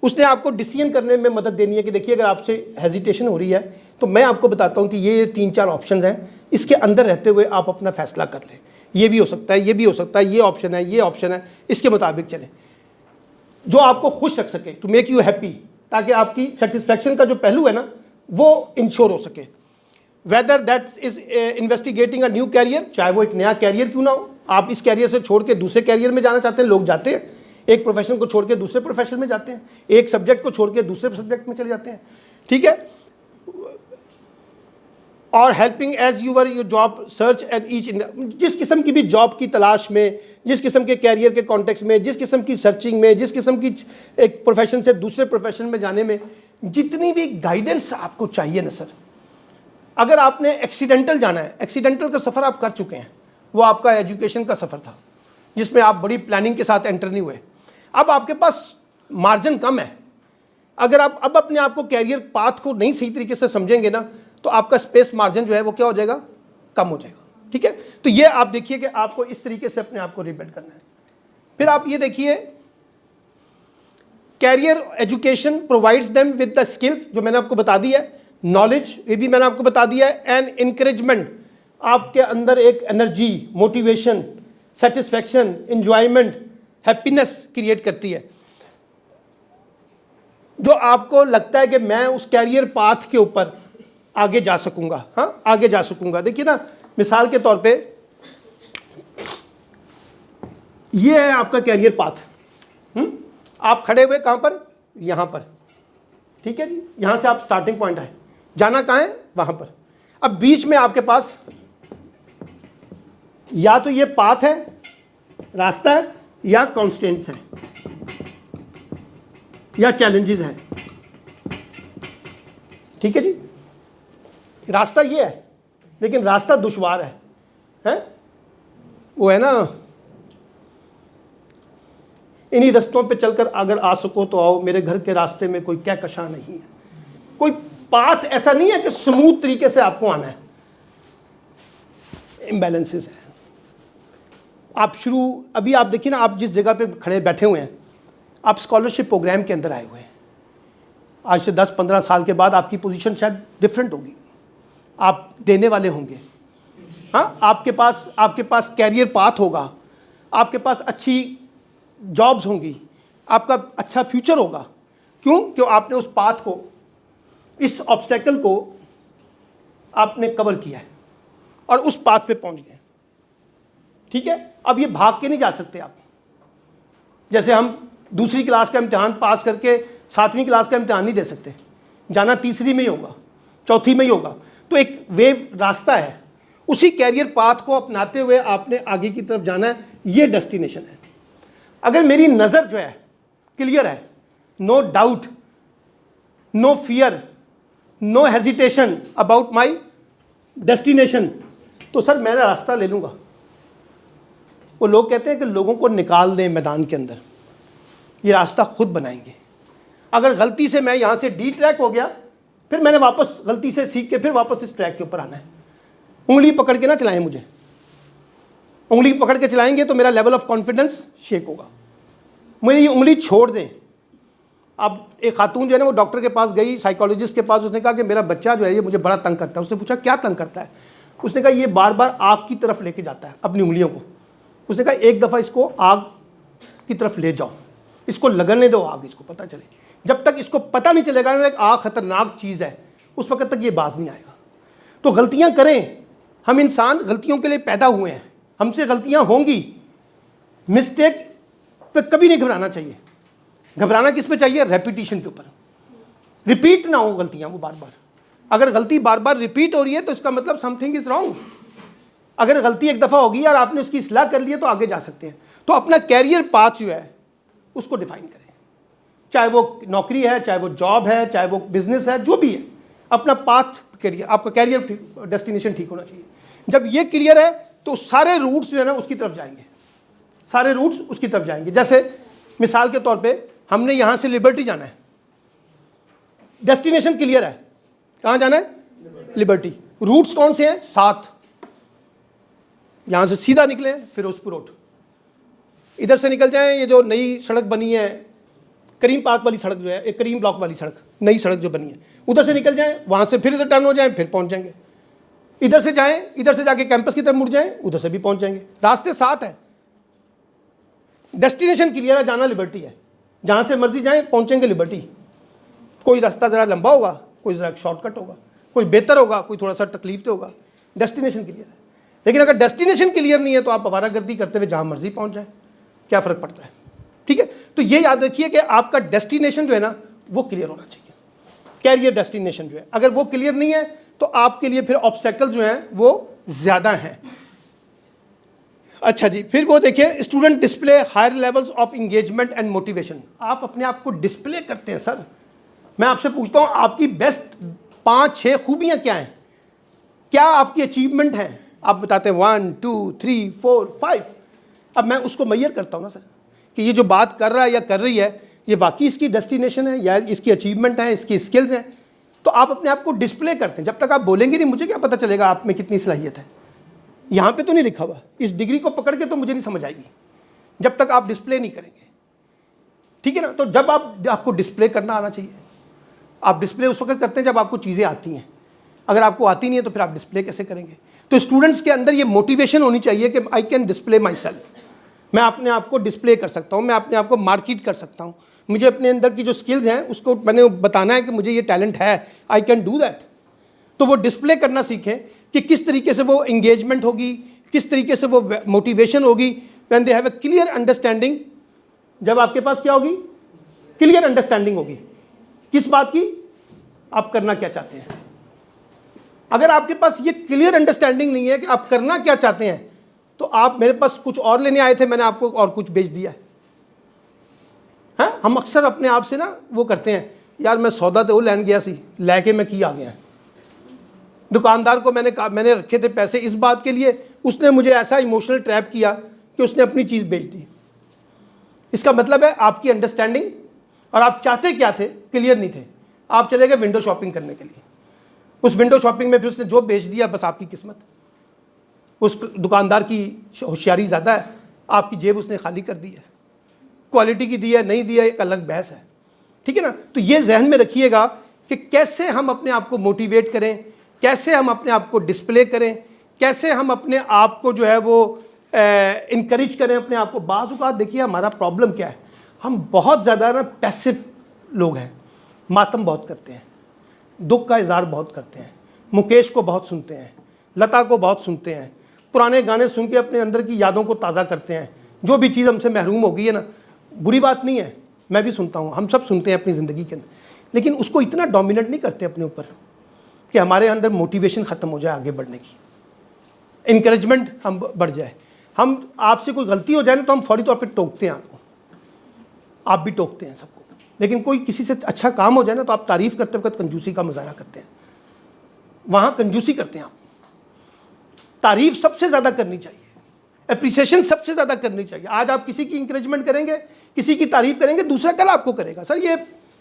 उसने आपको डिसीजन करने में मदद देनी है कि देखिए अगर आपसे हेजिटेशन हो रही है तो मैं आपको बताता हूँ कि ये 3-4 ऑप्शंस हैं, इसके अंदर रहते हुए आप अपना फैसला कर लें। ये भी हो सकता है, ये भी हो सकता है, ये ऑप्शन है, ये ऑप्शन है, इसके मुताबिक चलें जो आपको खुश रख सके, टू मेक यू हैप्पी, ताकि आपकी सेटिस्फैक्शन का जो पहलू है ना वो इंश्योर हो सके। Whether that is investigating a new career, चाहे वो एक नया कैरियर क्यों ना हो, आप इस कैरियर से छोड़ के दूसरे कैरियर में जाना चाहते हैं, लोग जाते हैं, एक प्रोफेशन को छोड़ के दूसरे प्रोफेशन में जाते हैं, एक सब्जेक्ट को छोड़ के दूसरे सब्जेक्ट में चले जाते हैं, ठीक है। और helping as your your job search and each, जिस किस्म की भी जॉब की तलाश में, जिस किस्म के कैरियर के कॉन्टेक्स्ट में, जिस किस्म की सर्चिंग में, जिस किस्म की एक प्रोफेशन से दूसरे प्रोफेशन में जाने में जितनी भी गाइडेंस आपको चाहिए ना सर, अगर आपने एक्सीडेंटल जाना है, एक्सीडेंटल का सफ़र आप कर चुके हैं, वो आपका एजुकेशन का सफ़र था जिसमें आप बड़ी प्लानिंग के साथ एंटर नहीं हुए। अब आपके पास मार्जिन कम है। अगर आप अब अपने आप को कैरियर पाथ को नहीं सही तरीके से समझेंगे ना तो आपका स्पेस मार्जिन जो है वो क्या हो जाएगा, कम हो जाएगा, ठीक है। तो ये आप देखिए कि आपको इस तरीके से अपने आप को रिबिल्ड करना है। फिर आप ये देखिए, career education provides them with the skills, जो मैंने आपको बता दिया है, नॉलेज ये भी मैंने आपको बता दिया है, एंड इंकरेजमेंट, आपके अंदर एक energy, motivation, satisfaction, enjoyment, happiness create करती है, जो आपको लगता है कि मैं उस कैरियर पाथ के ऊपर आगे जा सकूंगा, हाँ आगे जा सकूंगा। देखिए ना, मिसाल के तौर पे ये है आपका कैरियर पाथ। आप खड़े हुए कहां पर, यहां पर, ठीक है जी, यहां से आप स्टार्टिंग पॉइंट है, जाना कहां है, वहां पर। अब बीच में आपके पास या तो ये पाथ है, रास्ता है, या कॉन्स्टेंट्स हैं, या चैलेंजेस हैं, ठीक है जी। रास्ता ये है, लेकिन रास्ता दुश्वार है? वो है ना, इन्हीं रास्तों पे चलकर अगर आ सको तो आओ, मेरे घर के रास्ते में कोई कहकशां नहीं है। कोई पाथ ऐसा नहीं है कि स्मूथ तरीके से आपको आना है, इम्बैलेंसेस है। आप अभी आप देखिए ना, आप जिस जगह पे खड़े बैठे हुए हैं, आप स्कॉलरशिप प्रोग्राम के अंदर आए हुए हैं। आज से 10-15 साल के बाद आपकी पोजीशन शायद डिफरेंट होगी, आप देने वाले होंगे, हाँ, आपके पास कैरियर पाथ होगा, आपके पास अच्छी जॉब्स होंगी, आपका अच्छा फ्यूचर होगा। क्यों आपने उस पाथ को, इस ऑब्स्टेकल को आपने कवर किया है और उस पाथ पे पहुंच गए, ठीक है। अब ये भाग के नहीं जा सकते आप। जैसे हम दूसरी क्लास का इम्तिहान पास करके 7वीं क्लास का इम्तिहान नहीं दे सकते, जाना तीसरी में ही होगा, चौथी में ही होगा। तो एक वेव रास्ता है, उसी कैरियर पाथ को अपनाते हुए आपने आगे की तरफ जाना है, ये डेस्टिनेशन है। अगर मेरी नज़र जो है क्लियर है, no doubt, no fear, no hesitation about my destination, तो सर मैं रास्ता ले लूँगा। वो लोग कहते हैं कि लोगों को निकाल दें मैदान के अंदर, ये रास्ता खुद बनाएंगे। अगर गलती से मैं यहाँ से डी ट्रैक हो गया, फिर मैंने वापस गलती से सीख के फिर वापस इस ट्रैक के ऊपर आना है। उंगली पकड़ के ना चलाएं मुझे, उंगली पकड़ के चलाएंगे तो मेरा लेवल ऑफ कॉन्फिडेंस शेक होगा। मुझे ये उंगली छोड़ दें। अब एक खातून जो है ना, वो डॉक्टर के पास गई, साइकोलॉजिस्ट के पास, उसने कहा कि मेरा बच्चा जो है ये मुझे बड़ा तंग करता है। उसने पूछा क्या तंग करता है? उसने कहा ये बार बार आग की तरफ लेके जाता है अपनी उंगलियों को। उसने कहा एक दफ़ा इसको आग की तरफ ले जाओ, इसको लगने दो आग, इसको पता चले। जब तक इसको पता नहीं चलेगा ना आग खतरनाक चीज़ है, उस वक्त तक ये बाज नहीं आएगा। तो गलतियां करें, हम इंसान गलतियों के लिए पैदा हुए हैं, हमसे गलतियां होंगी। मिस्टेक पे कभी नहीं घबराना चाहिए। घबराना किस पे चाहिए? रेपिटेशन के ऊपर। रिपीट ना हो गलतियां वो बार बार। अगर गलती बार बार रिपीट हो रही है तो इसका मतलब समथिंग इज रॉन्ग। अगर गलती एक दफ़ा होगी और आपने उसकी इस्लाह कर ली है तो आगे जा सकते हैं। तो अपना कैरियर पाथ जो है उसको डिफाइन करें, चाहे वो नौकरी है, चाहे वो जॉब है, चाहे वो बिजनेस है, जो भी है, अपना पाथ करिए। आपका कैरियर डेस्टिनेशन ठीक होना चाहिए। जब ये क्लियर है तो सारे रूट्स जो है ना उसकी तरफ जाएंगे, सारे रूट्स उसकी तरफ जाएंगे। जैसे मिसाल के तौर पे हमने यहाँ से लिबर्टी जाना है, डेस्टिनेशन क्लियर है, कहाँ जाना है? लिबर्टी। रूट्स कौन से हैं? 7। यहाँ से सीधा निकले फिरोजपुर रोड, इधर से निकल जाएं, ये जो नई सड़क बनी है करीम पार्क वाली सड़क जो है, एक करीम ब्लॉक वाली सड़क, नई सड़क जो बनी है, उधर से निकल जाएं, वहाँ से फिर इधर टर्न हो जाएं, फिर पहुँच जाएंगे। इधर से जाएं, इधर से जाके कैंपस की तरफ मुड़ जाएं, उधर से भी पहुँच जाएंगे। रास्ते 7 है, डेस्टिनेशन क्लियर है, जाना लिबर्टी है। जहाँ से मर्जी जाएं पहुँचेंगे लिबर्टी। कोई रास्ता ज़रा लंबा होगा, कोई ज़रा शॉर्टकट होगा, कोई बेहतर होगा, कोई थोड़ा सा तकलीफ तो होगा। डेस्टिनेशन क्लियर है। लेकिन अगर डेस्टिनेशन क्लियर नहीं है तो आप आवारागर्दी करते हुए जहाँ मर्जी पहुँच जाए, क्या फ़र्क पड़ता है? ठीक है, तो ये याद रखिए कि आपका डेस्टिनेशन जो है ना वो क्लियर होना चाहिए। कैरियर डेस्टिनेशन जो है, अगर वो क्लियर नहीं है तो आपके लिए फिर ऑब्स्टेकल्स जो हैं वो ज़्यादा हैं। अच्छा जी, फिर वो देखिए, student display higher levels of engagement and motivation. आप अपने आप को डिस्प्ले करते हैं। सर मैं आपसे पूछता हूँ, आपकी बेस्ट 5-6 खूबियाँ क्या हैं? क्या आपकी अचीवमेंट हैं? आप बताते हैं 1 2 3 4 5। अब मैं उसको मैयर करता हूँ ना सर, कि ये जो बात कर रहा है या कर रही है, ये वाकई इसकी डेस्टिनेशन है या इसकी अचीवमेंट है, इसकी स्किल्स हैं। तो आप अपने आप को डिस्प्ले करते हैं। जब तक आप बोलेंगे नहीं, मुझे क्या पता चलेगा आप में कितनी सलाहियत है? यहाँ पे तो नहीं लिखा हुआ, इस डिग्री को पकड़ के तो मुझे नहीं समझ आएगी जब तक आप डिस्प्ले नहीं करेंगे। ठीक है ना? तो जब आपको डिस्प्ले करना आना चाहिए। आप डिस्प्ले उस वक्त करते हैं जब आपको चीज़ें आती हैं। अगर आपको आती नहीं है तो फिर आप डिस्प्ले कैसे करेंगे? तो स्टूडेंट्स के अंदर ये मोटिवेशन होनी चाहिए कि I can display my self, मैं अपने आप को डिस्प्ले कर सकता हूँ, मैं अपने आप को मार्केट कर सकता हूँ, मुझे अपने अंदर की जो स्किल्स हैं उसको मैंने बताना है कि मुझे ये टैलेंट है, आई कैन डू दैट। तो वो डिस्प्ले करना सीखें कि किस तरीके से वो इंगेजमेंट होगी, किस तरीके से वो मोटिवेशन होगी। When they have a clear understanding, जब आपके पास क्या होगी? क्लियर अंडरस्टैंडिंग होगी। किस बात की? आप करना क्या चाहते हैं। अगर आपके पास ये क्लियर अंडरस्टैंडिंग नहीं है कि आप करना क्या चाहते हैं, तो आप मेरे पास कुछ और लेने आए थे, मैंने आपको और कुछ बेच दिया है। हम अक्सर अपने आप से ना वो करते हैं, यार मैं सौदा तो वो लैन गया सी, लैके मैं की आ गया। दुकानदार को मैंने रखे थे पैसे इस बात के लिए, उसने मुझे ऐसा इमोशनल ट्रैप किया कि उसने अपनी चीज़ बेच दी। इसका मतलब है आपकी अंडरस्टैंडिंग और आप चाहते क्या थे क्लियर नहीं थे। आप चले गए विंडो शॉपिंग करने के लिए, उस विंडो शॉपिंग में फिर उसने जो बेच दिया बस आपकी किस्मत। उस दुकानदार की होशियारी ज़्यादा है, आपकी जेब उसने खाली कर दी है। क्वालिटी की दी है नहीं दी है एक अलग बहस है, ठीक है ना। तो ये जहन में रखिएगा कि कैसे हम अपने आप को मोटिवेट करें, कैसे हम अपने आप को डिस्प्ले करें, कैसे हम अपने आप को जो है वो इनकरेज करें अपने आप को। बाज़ औक़ात देखिए हमारा प्रॉब्लम क्या है, हम बहुत ज़्यादा ना पैसिव लोग हैं, मातम बहुत करते हैं, दुख का इज़हार बहुत करते हैं, मुकेश को बहुत सुनते हैं, लता को बहुत सुनते हैं, पुराने गाने सुन के अपने अंदर की यादों को ताज़ा करते हैं। जो भी चीज़ हमसे महरूम हो गई है ना, बुरी बात नहीं है, मैं भी सुनता हूँ, हम सब सुनते हैं अपनी ज़िंदगी के अंदर, लेकिन उसको इतना डोमिनेट नहीं करते अपने ऊपर कि हमारे अंदर मोटिवेशन ख़त्म हो जाए आगे बढ़ने की, इनकरेजमेंट हम बढ़ जाए। हम आपसे कोई गलती हो जाए ना तो हम फौरी तौर पे टोकते हैं आपको, आप भी टोकते हैं सबको, लेकिन कोई किसी से अच्छा काम हो जाए ना तो आप तारीफ़ करते वक्त कंजूसी का मुजाहरा करते हैं, वहाँ कंजूसी करते हैं आप। तारीफ़ सबसे ज़्यादा करनी चाहिए, एप्रिसिएशन सबसे ज़्यादा करनी चाहिए। आज आप किसी की इंकरेजमेंट करेंगे, किसी की तारीफ़ करेंगे, दूसरा कल आपको करेगा। सर ये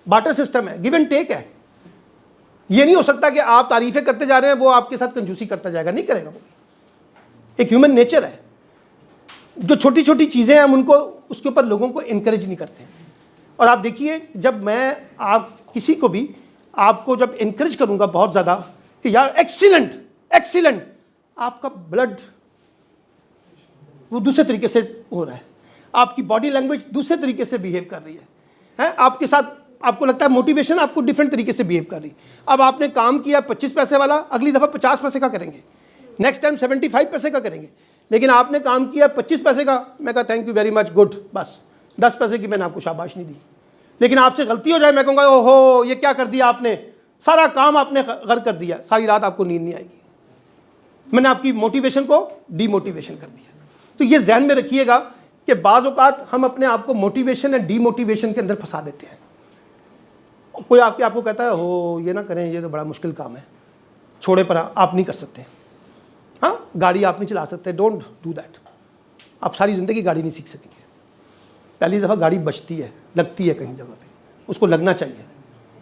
बाटर सिस्टम है, गिव एंड टेक है। ये नहीं हो सकता कि आप तारीफ़ें करते जा रहे हैं वो आपके साथ कंजूसी करता जाएगा, नहीं करेगा वो। एक ह्यूमन नेचर है, जो छोटी छोटी चीज़ें हैं हम उनको उसके ऊपर लोगों को इनकरेज नहीं करते। और आप देखिए जब मैं आप किसी को भी आपको जब इनकरेज करूँगा बहुत ज़्यादा कि यार एक्सीलेंट एक्सीलेंट, आपका ब्लड वो दूसरे तरीके से हो रहा है, आपकी बॉडी लैंग्वेज दूसरे तरीके से बिहेव कर रही है आपके साथ, आपको लगता है मोटिवेशन आपको डिफरेंट तरीके से बिहेव कर रही। अब आपने काम किया 25 पैसे वाला, अगली दफ़ा 50 पैसे का करेंगे, नेक्स्ट टाइम 75 पैसे का करेंगे। लेकिन आपने काम किया 25 पैसे का, मैं कहा thank you very much good, बस 10 पैसे की मैंने आपको शाबाश नहीं दी। लेकिन आपसे गलती हो जाए, मैं कहूँगा ओहो ये क्या कर दिया आपने, सारा काम आपने गर्क कर दिया, सारी रात आपको नींद नहीं आएगी, मैंने आपकी मोटिवेशन को डीमोटिवेशन कर दिया। तो ये जहन में रखिएगा कि बाज़ औक़ात हम अपने आप को मोटिवेशन या डीमोटिवेशन के अंदर फंसा देते हैं। कोई आपको कहता है हो ये ना करें, ये तो बड़ा मुश्किल काम है, छोड़े पर आप नहीं कर सकते। हाँ, गाड़ी आप नहीं चला सकते, डोंट डू दैट। आप सारी ज़िंदगी गाड़ी नहीं सीख सकेंगे। पहली दफ़ा गाड़ी बचती है, लगती है कहीं जगह पे, उसको लगना चाहिए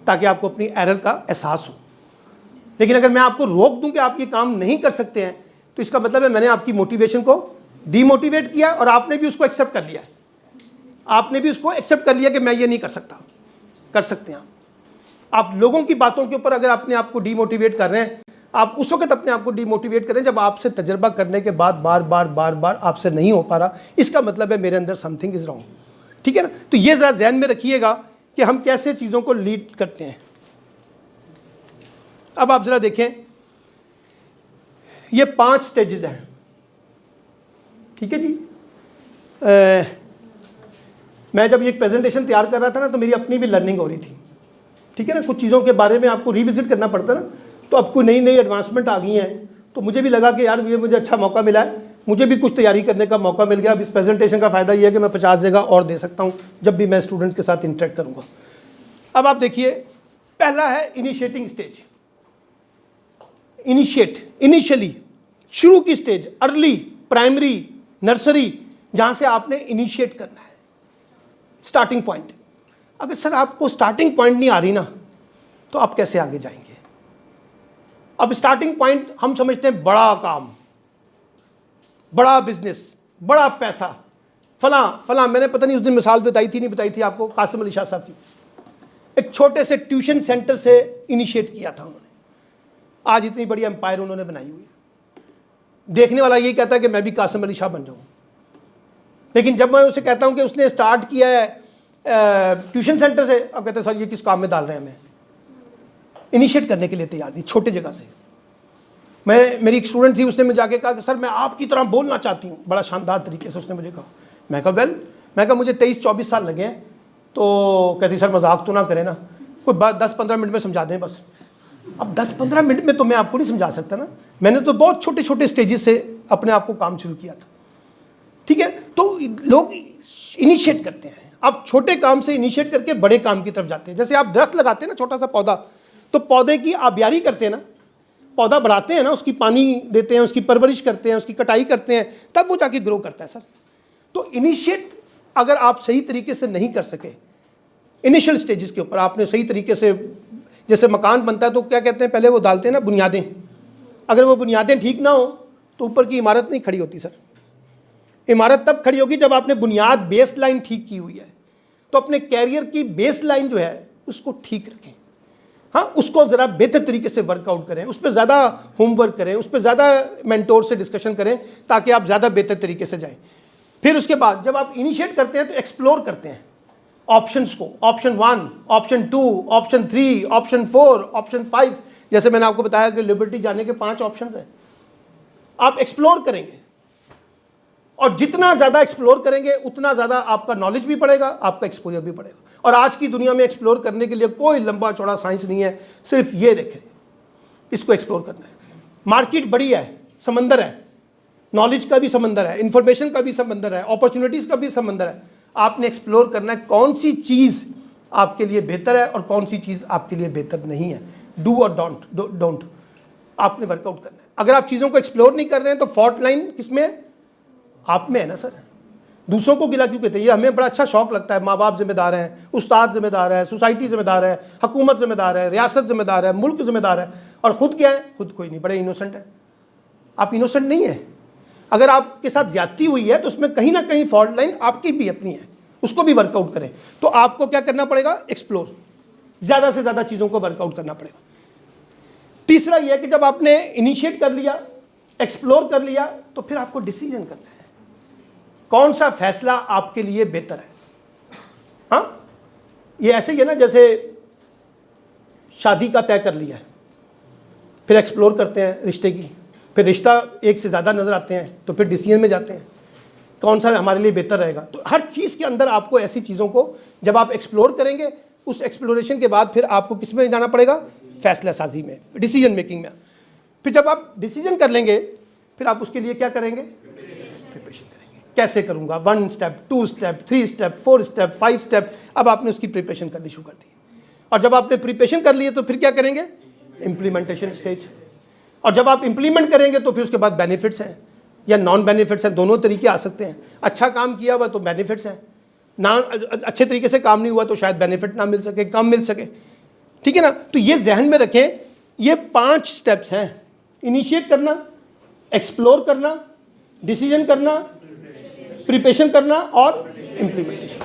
ताकि आपको अपनी एरर का एहसास हो। लेकिन अगर मैं आपको रोक दूं कि आप ये काम नहीं कर सकते हैं, तो इसका मतलब है मैंने आपकी मोटिवेशन को डीमोटिवेट किया और आपने भी उसको एक्सेप्ट कर लिया। आपने भी उसको एक्सेप्ट कर लिया कि मैं ये नहीं कर सकता। कर सकते हैं आप लोगों की बातों के ऊपर अगर अपने आप को डीमोटिवेट कर रहे हैं, आप उस वक्त अपने आप को डीमोटिवेट करें जब आपसे तजर्बा करने के बाद बार बार आपसे नहीं हो पा रहा, इसका मतलब है मेरे अंदर समथिंग इज़ रॉन्ग। ठीक है ना। तो ये ज़रा ध्यान में रखिएगा कि हम कैसे चीज़ों को लीड करते हैं। अब आप ज़रा देखें, ये 5 स्टेजेस हैं, ठीक है जी। मैं जब ये प्रेजेंटेशन तैयार कर रहा था ना तो मेरी अपनी भी लर्निंग हो रही थी, ठीक है ना। कुछ चीज़ों के बारे में आपको रिविजिट करना पड़ता है ना, तो आपको नई नई एडवांसमेंट आ गई हैं, तो मुझे भी लगा कि यार ये मुझे अच्छा मौका मिला है, मुझे भी कुछ तैयारी करने का मौका मिल गया। अब इस प्रेजेंटेशन का फ़ायदा ये है कि मैं 50 जगह और दे सकता हूँ जब भी मैं स्टूडेंट्स के साथ इंटरेक्ट करूँगा। अब आप देखिए, पहला है इनिशिएटिंग स्टेज। इनिशियली शुरू की स्टेज, अर्ली, प्राइमरी, नर्सरी, जहाँ से आपने इनिशिएट करना है, स्टार्टिंग पॉइंट। अगर सर आपको स्टार्टिंग पॉइंट नहीं आ रही ना, तो आप कैसे आगे जाएंगे। अब स्टार्टिंग पॉइंट हम समझते हैं बड़ा काम, बड़ा बिजनेस, बड़ा पैसा, फला। मैंने पता नहीं उस दिन मिसाल बताई थी नहीं बताई थी आपको, कासिम अली शाह साहब की। एक छोटे से ट्यूशन सेंटर से इनिशिएट किया था उन्होंने। आज इतनी बड़ी एम्पायर उन्होंने बनाई हुई है। देखने वाला यही कहता है कि मैं भी कासिम अली शाह बन जाऊँ, लेकिन जब मैं उसे कहता हूँ कि उसने स्टार्ट किया है ट्यूशन सेंटर से, अब कहते हैं सर ये किस काम में डाल रहे हैं हमें, इनिशिएट करने के लिए तैयार नहीं, छोटे जगह से। मेरी एक स्टूडेंट थी, उसने मुझे जाके कहा कि सर मैं आपकी तरह बोलना चाहती हूँ, बड़ा शानदार तरीके से उसने मुझे कहा। मैं कहा मैं कहा मुझे 23-24 साल लगे हैं। तो कहती सर मजाक तो ना करें ना, कोई 10-15 मिनट में समझा दें बस। अब 10-15 मिनट में तो मैं आपको नहीं समझा सकता ना, मैंने तो बहुत छोटे छोटे स्टेजेस से अपने आप को काम शुरू किया था, ठीक है। तो लोग इनिशिएट करते हैं, अब छोटे काम से इनिशिएट करके बड़े काम की तरफ जाते हैं। जैसे आप दरख्त लगाते हैं ना, छोटा सा पौधा, तो पौधे की आबियारी करते हैं ना, पौधा बढ़ाते हैं ना, उसकी पानी देते हैं, उसकी परवरिश करते हैं, उसकी कटाई करते हैं, तब वो जाके ग्रो करता है सर। तो इनिशिएट अगर आप सही तरीके से नहीं कर सके इनिशियल स्टेजेस के ऊपर, आपने सही तरीके से, जैसे मकान बनता है तो क्या कहते हैं, पहले वो डालते हैं ना बुनियादें, अगर वो बुनियादें ठीक ना हो तो ऊपर की इमारत नहीं खड़ी होती सर। इमारत तब खड़ी होगी जब आपने बुनियाद बेस लाइन ठीक की हुई है। तो अपने कैरियर की बेस लाइन जो है उसको ठीक रखें, हाँ, उसको ज़रा बेहतर तरीके से वर्कआउट करें, उस पर ज़्यादा होमवर्क करें, उस पर ज़्यादा मेंटोर से डिस्कशन करें ताकि आप ज़्यादा बेहतर तरीके से जाएं। फिर उसके बाद जब आप इनिशिएट करते हैं तो एक्सप्लोर करते हैं ऑप्शंस को, option 1, option 2, option 3, option 4, option 5। जैसे मैंने आपको बताया कि लिबर्टी जाने के 5 ऑप्शन हैं। आप एक्सप्लोर करेंगे और जितना ज़्यादा एक्सप्लोर करेंगे उतना ज़्यादा आपका नॉलेज भी बढ़ेगा, आपका एक्सपोजर भी बढ़ेगा। और आज की दुनिया में एक्सप्लोर करने के लिए कोई लंबा चौड़ा साइंस नहीं है, सिर्फ ये देखें, इसको एक्सप्लोर करना है। मार्केट बड़ी है, समंदर है, नॉलेज का भी समंदर है, इंफॉर्मेशन का भी समंदर है, अपॉर्चुनिटीज़ का भी समंदर है। आपने एक्सप्लोर करना है कौन सी चीज़ आपके लिए बेहतर है और कौन सी चीज़ आपके लिए बेहतर नहीं है। डू और डोंट आपने वर्कआउट करना है। अगर आप चीज़ों को एक्सप्लोर नहीं कर रहे हैं तो फॉल्ट लाइन किस में है? आप में है ना सर। दूसरों को गिला क्यों कहते हैं? ये हमें बड़ा अच्छा शौक लगता है, माँ बाप जिम्मेदार हैं, उस्ताद जिम्मेदार है, सोसाइटी जिम्मेदार है, हुकूमत जिम्मेदार है, रियासत जिम्मेदार है, मुल्क जिम्मेदार है, और ख़ुद क्या है? खुद कोई नहीं, बड़े इनोसेंट है। आप इनोसेंट नहीं है। अगर आपके साथ ज्यादती हुई है तो उसमें कहीं ना कहीं फॉल्ट लाइन आपकी भी अपनी है, उसको भी वर्कआउट करें। तो आपको क्या करना पड़ेगा? एक्सप्लोर, ज़्यादा से ज़्यादा चीज़ों को वर्कआउट करना पड़ेगा। तीसरा यह है कि जब आपने इनिशिएट कर लिया, एक्सप्लोर कर लिया, तो फिर आपको डिसीजन करना है कौन सा फैसला आपके लिए बेहतर है। हाँ, ये ऐसे ही है ना, जैसे शादी का तय कर लिया है, फिर एक्सप्लोर करते हैं रिश्ते की, फिर रिश्ता एक से ज़्यादा नज़र आते हैं तो फिर डिसीजन में जाते हैं कौन सा हमारे लिए बेहतर रहेगा। तो हर चीज़ के अंदर आपको ऐसी चीज़ों को जब आप एक्सप्लोर करेंगे, उस एक्सप्लोरेशन के बाद फिर आपको किस में जाना पड़ेगा? फैसला साजी में, डिसीजन मेकिंग में। फिर जब आप डिसीजन कर लेंगे, फिर आप उसके लिए क्या करेंगे? प्रिपरेशन करेंगे। कैसे करूँगा? 1 step, 2 step, 3 step, 4 step, 5 step. अब आपने उसकी प्रिपरेशन करनी शुरू कर दी, और जब आपने प्रिपरेशन कर लिए तो फिर क्या करेंगे? Implementation stage. और जब आप इंप्लीमेंट करेंगे तो फिर उसके बाद बेनिफिट्स हैं या नॉन बेनिफिट्स हैं, दोनों तरीके आ सकते हैं। अच्छा काम किया हुआ तो बेनिफिट्स हैं, ना अच्छे तरीके से काम नहीं हुआ तो शायद बेनिफिट ना मिल सके, कम मिल सके, ठीक है ना। तो ये जहन में रखें, ये 5 स्टेप्स हैं: इनिशिएट करना, एक्सप्लोर करना, डिसीजन करना, प्रिपरेशन करना और इम्प्लीमेंटेशन।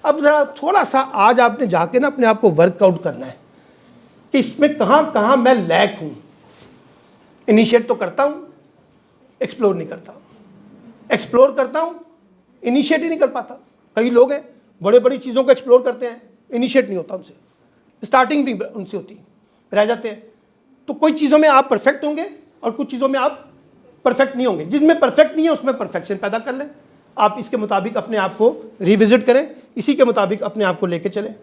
अब ज़रा थोड़ा सा आज आपने जाके ना अपने आप को वर्कआउट करना है कि इसमें कहाँ कहाँ मैं लैक हूँ। इनिशिएट तो करता हूँ, एक्सप्लोर नहीं करता, एक्सप्लोर करता हूँ, इनिशिएट ही नहीं कर पाता। कई लोग हैं बड़े बड़ी चीज़ों को एक्सप्लोर करते हैं, इनिशिएट नहीं होता उनसे, स्टार्टिंग भी उनसे होती, रह जाते हैं। तो कोई चीज़ों में आप परफेक्ट होंगे और कुछ चीज़ों में आप परफेक्ट नहीं होंगे। जिसमें परफेक्ट नहीं है उसमें परफेक्शन पैदा कर लें। आप इसके मुताबिक अपने आप को रिविजिट करें, इसी के मुताबिक अपने आप को लेके चलें।